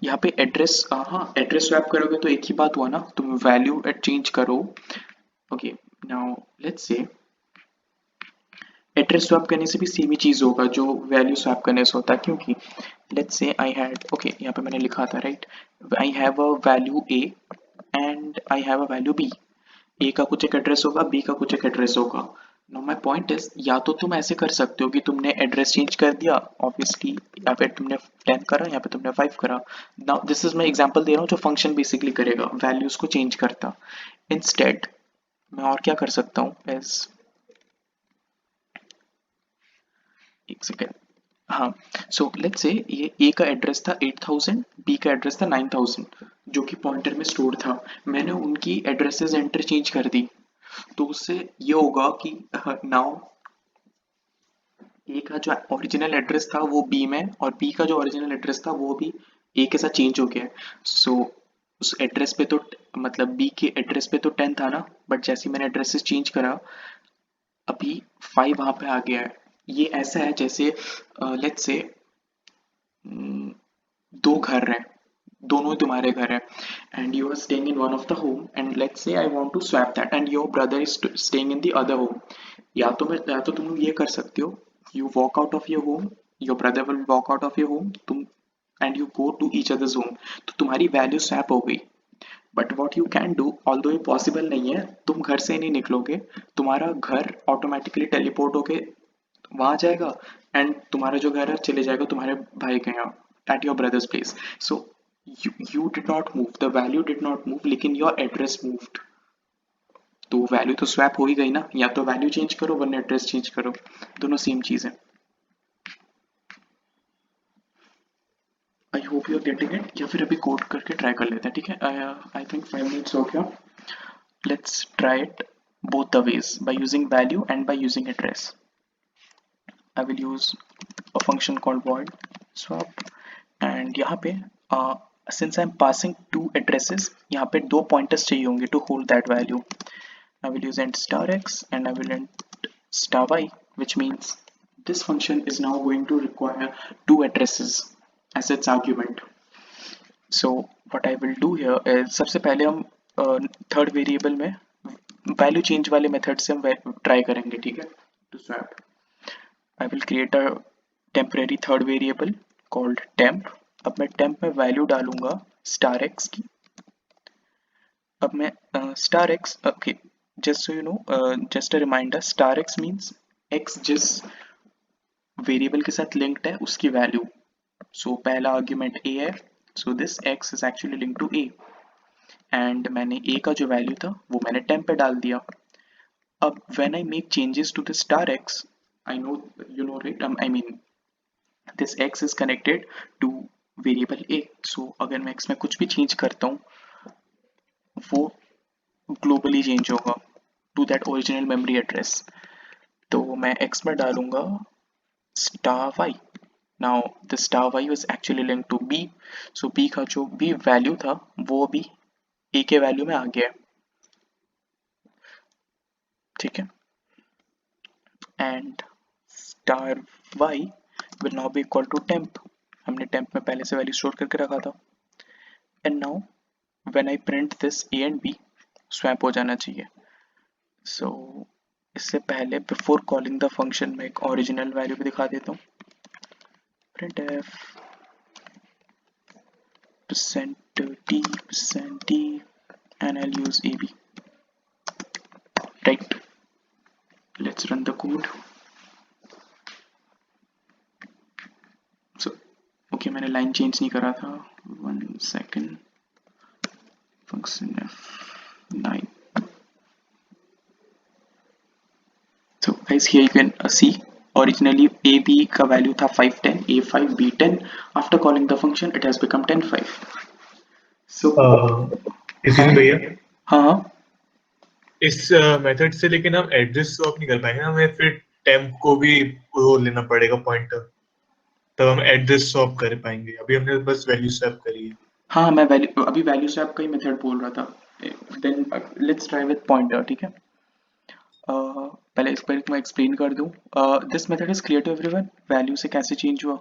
यहाँ पे address, हाँ, address swap करोगे तो एक ही बात हुआ ना, तुम वैल्यू चेंज करो। Okay, now let's say address swap करने से भी सेम ही चीज होगा जो वैल्यू स्वैप करने से होता है, क्योंकि let's say I had, okay, यहाँ पे मैंने लिखा था right, I have a value A and I have a value B. A का कुछ एक एड्रेस होगा, बी का कुछ एक एड्रेस होगा। नाउ माय पॉइंट इज, या तो तुम ऐसे कर सकते हो कि तुमने एड्रेस चेंज कर दिया ऑब्वियसली, या फिर तुमने 10 करा, या फिर तुमने 5 करा। नाउ दिस इज मैं एग्जांपल दे रहा हूँ जो फंक्शन बेसिकली करेगा, वैल्यूज को चेंज करता। इंस्टेड मैं और क्या कर सकता हूँ, एज एक सेकेंड, हाँ, सो लेट्स से ये ए का एड्रेस था 8000, बी का एड्रेस था 9000, जो कि पॉइंटर में स्टोर था। मैंने उनकी एड्रेसेस इंटरचेंज कर दी, तो उससे ये होगा कि नाउ ए का जो ओरिजिनल एड्रेस था वो बी में, और बी का जो ओरिजिनल एड्रेस था वो भी ए के साथ चेंज हो गया है। सो उस एड्रेस पे तो मतलब बी के एड्रेस पे तो 10 था ना, बट जैसे मैंने एड्रेसेस चेंज करा अभी 5 वहां पे आ गया है। ये ऐसा है जैसे लेट्स से दो घर हैं, दोनों तुम्हारे घर है, and you are staying in one of the home, and let's say I want to swap that and your brother is staying in the other home. या तो तुम ये कर सकते हो, you walk out of your home, your brother will walk out of your home, तुम and you go to each others home, तो तुम्हारी वैल्यू स्वैप हो गई। But what you can do, although ये पॉसिबल नहीं है, तुम घर से नहीं निकलोगे, तुम्हारा घर ऑटोमेटिकली टेलीपोर्ट होके वहां जाएगा, एंड तुम्हारा जो घर है चले जाएगा तुम्हारे भाई के यहाँ, at your brothers place. So you did not move, the value did not move, लेकिन योर एड्रेस मूव्ड। तो वैल्यू तो स्वैप हो ही गई ना, या तो वैल्यू चेंज करो वरना एड्रेस चेंज करो, दोनों सेम चीज है। I hope you are getting it, या फिर अभी कोड करके ट्राई कर लेते हैं, ठीक है? आई थिंक 5 मिनट्स हो गया। Let's try it both the ways, by using value and by using address. I will use a function called void swap, and यहाँ पे since I'm passing two addresses, यहाँ पे दो pointers चाहिए होंगे to hold that value. I will use int star x and I will int star y, which means this function is now going to require two addresses as its argument. So what I will do here is, सबसे पहले हम third variable में value change वाले method से हम try करेंगे, ठीक है? To swap I will create a temporary third variable called temp. अब मैं temp में वैल्यू डालूंगा star x की। अब मैं star x, okay, just so you know, just a reminder, star x means x जिस वेरिएबल के साथ लिंक्ड है उसकी वैल्यू। सो पहला आर्ग्यूमेंट a है, so this x is actually link to a, and मैंने a का जो वैल्यू था वो मैंने temp पे डाल दिया। अब when I make changes to the star x, I know, you know, right? I mean, this x is connected to variable a, so अगर मैं x में कुछ भी चेंज करता हूँ वो ग्लोबली चेंज होगा to that original memory address. तो मैं x में डालूंगा star y। Now the star y was actually linked to b, so b का जो भी वैल्यू था वो अभी a के वैल्यू में आ गया है, ठीक है? And star y will now be equal to temp, हमने temp में पहले से वैल्यू स्टोर करके रखा था। And now when I print this a and b, swap हो जाना चाहिए। So इससे पहले बिफोर कॉलिंग द फंक्शन मैं एक ओरिजिनल वैल्यू भी दिखा देता हूँ, printf %t and I'll use ab, right? Let's run the code. So okay, मैंने लाइन चेंज नहीं करा था, 1 second, function f9. So guys, here you can see originally ab का वैल्यू था 510, a5 b10, after calling the function it has become 105. So किसी ने भैया हाँ, इस मेथड से लेकिन हम एड्रेस स्वैप नहीं कर पाएंगे, हमें फिर टेम्प को भी वो लेना पड़ेगा पॉइंटर, तब हम एड्रेस स्वैप कर पाएंगे। अभी हमने बस वैल्यू स्वैप करी है। हाँ, मैं वैल्यू अभी वैल्यू स्वैप का ही मेथड बोल रहा था। Then let's try with pointer, ठीक है? पहले इस पर मैं एक्सप्लेन कर दूं। This method is clear to everyone, value से कैसे चेंज हुआ?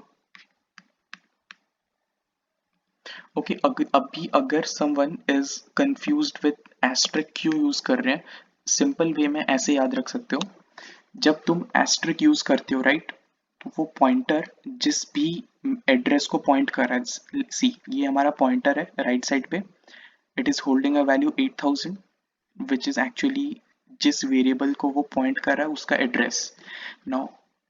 ओके, अभी अगर someone is confused with asterisk क्यों यूज कर रहे हैं, सिंपल वे में ऐसे याद रख सकते हो, जब तुम एस्ट्रिक यूज करते हो, राइट, तो वो पॉइंटर जिस भी एड्रेस को पॉइंट कर रहा है, सी ये हमारा पॉइंटर है राइट साइड पे, it is holding a value 8000, which is actually जिस वेरिएबल को वो पॉइंट कर रहा है उसका एड्रेस। Now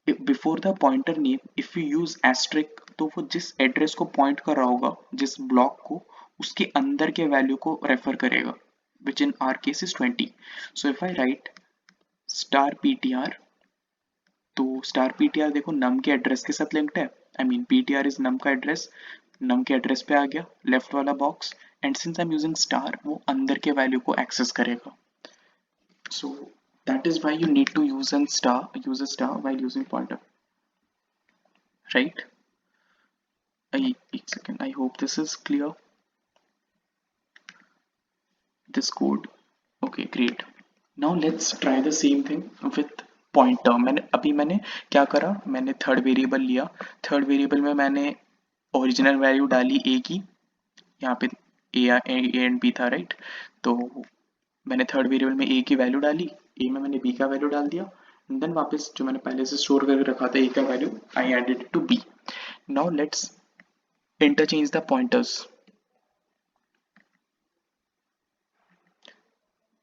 before the pointer name if you use asterisk, तो वो जिस एड्रेस को पॉइंट कर रहा होगा, जिस ब्लॉक को, उसके अंदर के वैल्यू को रेफर करेगा, which in our case is 20। So if I write star ptr, तो स्टार ptr देखो नम के एड्रेस के साथ लिंक्ड है, I mean ptr is num का एड्रेस, नम के एड्रेस पे आ गया लेफ्ट वाला box, and since I am using star वो अंदर के वैल्यू को एक्सेस करेगा। So that is why you need to use a star while using pointer, right? एक second, I hope this is clear, this code. Okay, great. Now let's try the same thing with pointer. मैंने क्या करा, मैंने third variable लिया, third variable में मैंने original value डाली a की, यहाँ पे a एंड b था, राइट? तो मैंने थर्ड वेरिएबल में a की वैल्यू डाली, a में मैंने b का वैल्यू डाल दिया, देन वापस जो मैंने पहले से स्टोर करके रखा था a का value, I added to b। Now let's interchange the pointers.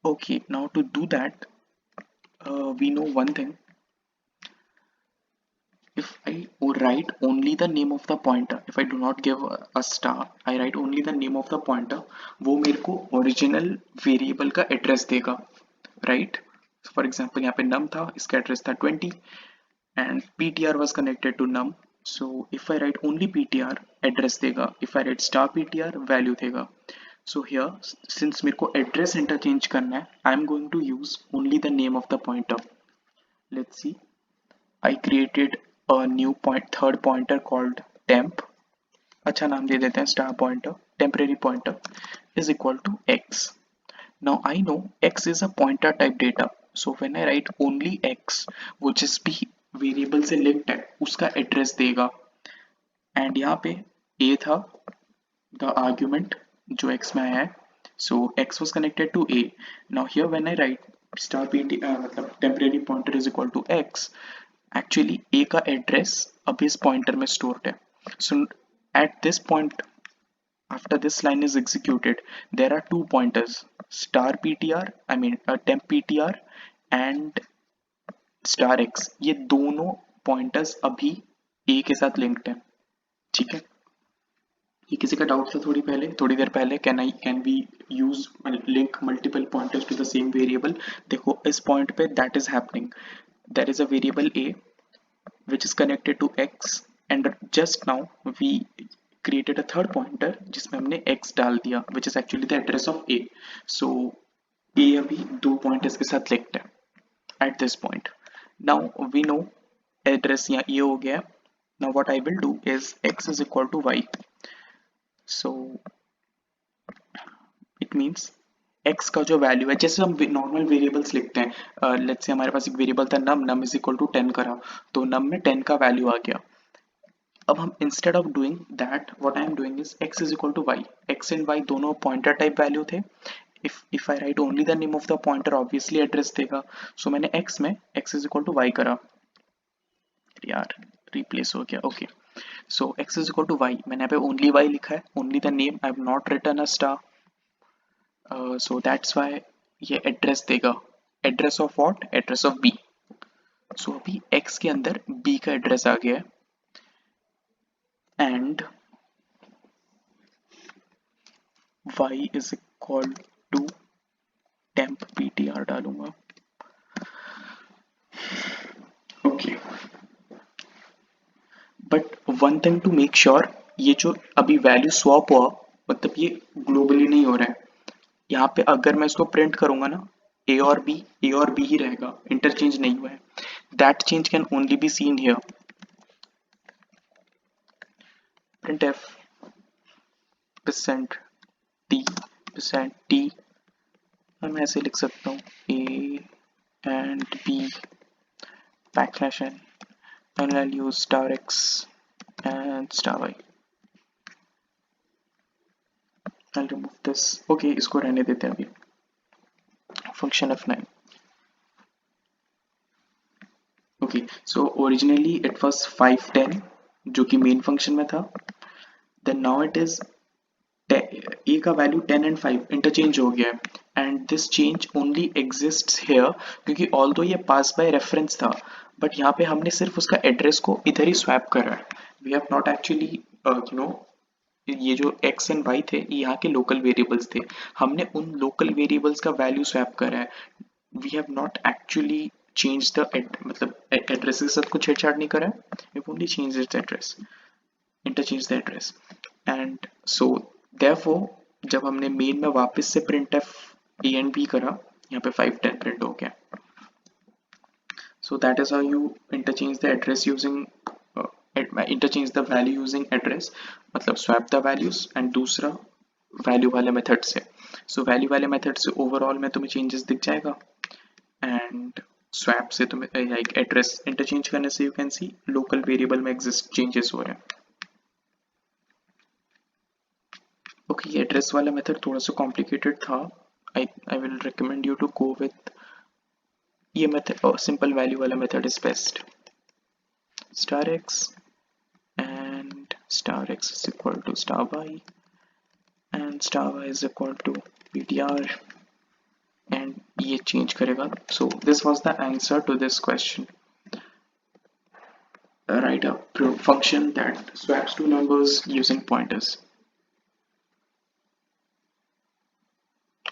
Okay, now to do that, we know one thing. If I write only the name of the pointer, if I do not give a star, I write only the name of the pointer, वो मेरे को original variable का address देगा, right? So for example यहाँ पे num था, इसका address था 20 and ptr was connected to num. So if I write only ptr, address देगा. If I write star ptr, value देगा. So here, since मेरे को address interchange करना है, I'm going to use only the name of the pointer. Let's see. I created a new third pointer called temp. अच्छा नाम दे देते हैं star pointer. Temporary pointer is equal to x. Now I know x is a pointer type data. So when I write only x, वो जिस भी variable से linked है उसका एड्रेस देगा. एंड यहाँ पे a था the argument जो x में आया है. So x was connected to a. Now here when I write star pt मतलब temporary pointer is equal to x, actually a का एड्रेस अभी इस पॉइंटर में स्टोर्ड है. So at this point after this line is executed, there are two pointers, star ptr, I mean temp ptr and star x. ये दोनों pointers अभी a के साथ लिंक्ड है. ठीक है, ये किसी का डाउट था थोड़ी देर पहले, can we use link multiple pointers to the same variable. देखो इस पॉइंट पे that is happening. There is a variable a which is connected to x and just now we created a third pointer जिसमें हमने x डाल दिया which is actually the address of a. So a अभी दो pointers के साथ linked है at this point. Now we know address यहाँ ये हो गया. Now what I will do is x is equal to y. So it means x का जो वैल्यू है, जैसे हम नॉर्मल वेरिएबल्स लिखते हैं, लेट्स से हमारे पास एक वेरिएबल था num इज इक्वल टू 10 करा, तो num में 10 का वैल्यू आ गया. अब हम instead of doing that what I am doing is x is equal to y. x and y दोनों पॉइंटर टाइप वैल्यू थे. If I write only the name of the pointer, obviously address देगा. सो मैंने x में x is equal to y करा. यार replace हो गया. Okay, so x is equal to y, मैंने यहाँ पे ओनली y लिखा है, only the name, I have not written a star. So that's why ये एड्रेस देगा. Address of what? Address of b. सो अभी x के अंदर b का एड्रेस आ गया है and y is equal to temp ptr डालूंगा. Okay, but one thing to make sure, ये जो अभी वैल्यू स्वैप हुआ मतलब ये ग्लोबली नहीं हो रहा है. यहाँ पे अगर मैं इसको प्रिंट करूंगा ना, a और b ही रहेगा, इंटरचेंज नहीं हुआ है. That change can only be seen here. printf percent t, मैं ऐसे लिख सकता हूँ a and b backslash n and I'll use star x and star y. I'll remove this. Okay, इसको रहने देते हैं अभी. function f9. Okay, so originally it was 510 जो कि मेन फंक्शन में था. then now it is a का वैल्यू 10 एंड 5 इंटरचेंज हो गया है and this change only exists here क्योंकि ऑल्दो ये पास बाय रेफरेंस था बट यहाँ पे हमने सिर्फ उसका एड्रेस को इधर ही स्वैप करा है. We have not actually you know ये जो x एंड y थे ये यहाँ के लोकल वेरिएबल्स थे, हमने उन लोकल वेरिएबल्स का वैल्यू स्वैप करा है. We have not actually change the मतलब एड्रेस के साथ कुछ छेड़छाड़ नहीं करा है. We only change its address, interchange the address. And so therefore जब हमने मेन में वापस से printf a and b करा, यहाँ पे 510 प्रिंट हो गया. So that is how you interchange the address using interchange the value using address, मतलब swap the values. and दूसरा value वाले मेथड से. So value वाले मेथड से ओवरऑल में तुम्हें चेंजेस दिख जाएगा एंड swap से तुम्हें लाइक एड्रेस इंटरचेंज करने से you can see local variable में एग्जिस्ट चेंजेस हो रहे हैं. ओके, ये एड्रेस वाला मेथड थोड़ा सा कॉम्प्लिकेटेड था. I will recommend you to go with ये मेथड, सिंपल वैल्यू वाला method is best. Star x and star x is equal to star y, and star y is equal to ptr, and ये change करेगा. So this was the answer to this question. Write a function that swaps two numbers using pointers.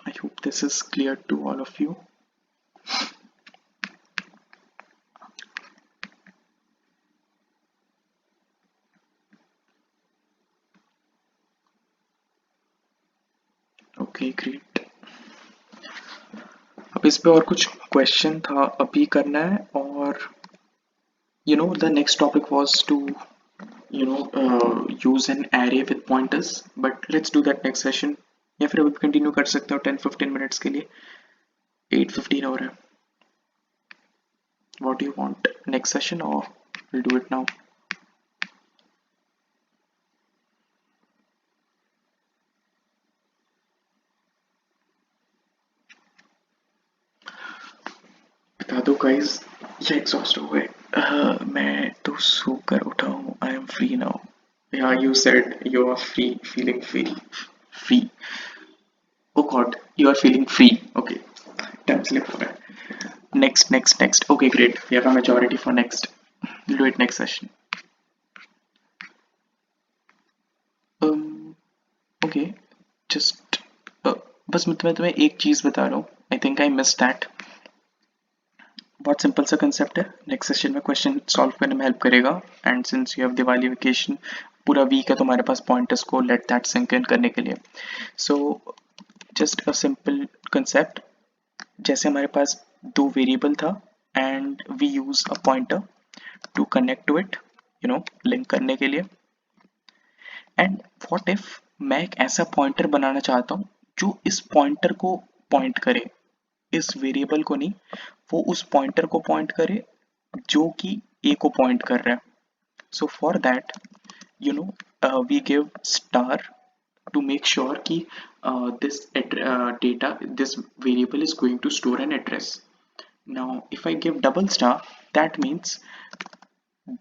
I hope this is clear to all of you. Okay, great. अब इस पे और कुछ question था अभी करना है, और the next topic was to use an array with pointers, but let's do that next session. या फिर अभी कंटिन्यू कर सकते हो 10-15 मिनट्स के लिए. 8:15 हो रहा है. What do you want? Next session or we'll do it now? बता दो गाइस, ये एग्जॉस्ट हो गए. मैं तो सोकर उठा हूँ. I am free now. Yeah, you said you are free, feeling free. Free. Oh god, you are feeling free. Okay. Time slip हो रहा है. Next. Okay, great. We have a majority for next. We'll do it next session. Okay. Just बस मैं तुम्हें एक चीज बता रहा हूँ. I think I missed that. बहुत सिंपल सा कंसेप्ट है. नेक्स्ट सेशन में क्वेश्चन सॉल्व करने में हेल्प करेगा. And since you have Diwali vacation, पूरा वीक है तुम्हारे पास पॉइंटर्स को लेट दैट सिंक इन करने के लिए. So just a simple concept. जैसे हमारे पास दो वेरिएबल था and we use a pointer to connect to it, link करने के लिए. एंड व्हाट इफ मैं एक ऐसा पॉइंटर बनाना चाहता हूँ जो इस पॉइंटर को पॉइंट करे, इस वेरिएबल को नहीं, वो उस पॉइंटर को पॉइंट करे जो कि ए को पॉइंट कर रहा है. So for that we give star to make sure कि this variable is going to store an address. Now if I give double star, that means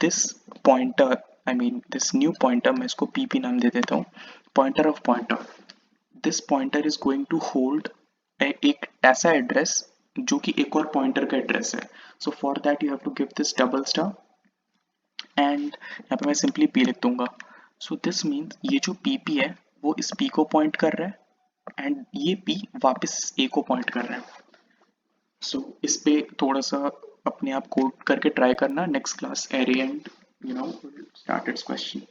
this pointer, I mean this new pointer, मैं इसको pp नाम दे देता हूँ, pointer of pointer, this pointer is going to hold एक ऐसा address जो कि एक और पॉइंटर का एड्रेस है. So for that you have to give this double star, and यहाँ पे मैं सिंपली p लिख दूंगा. सो दिस मीन्स ये जो pp है वो इस p को पॉइंट कर रहा है एंड ये p वापस a को पॉइंट कर रहा है. सो इस पे थोड़ा सा अपने आप कोड करके ट्राई करना. Next class array and start it's question.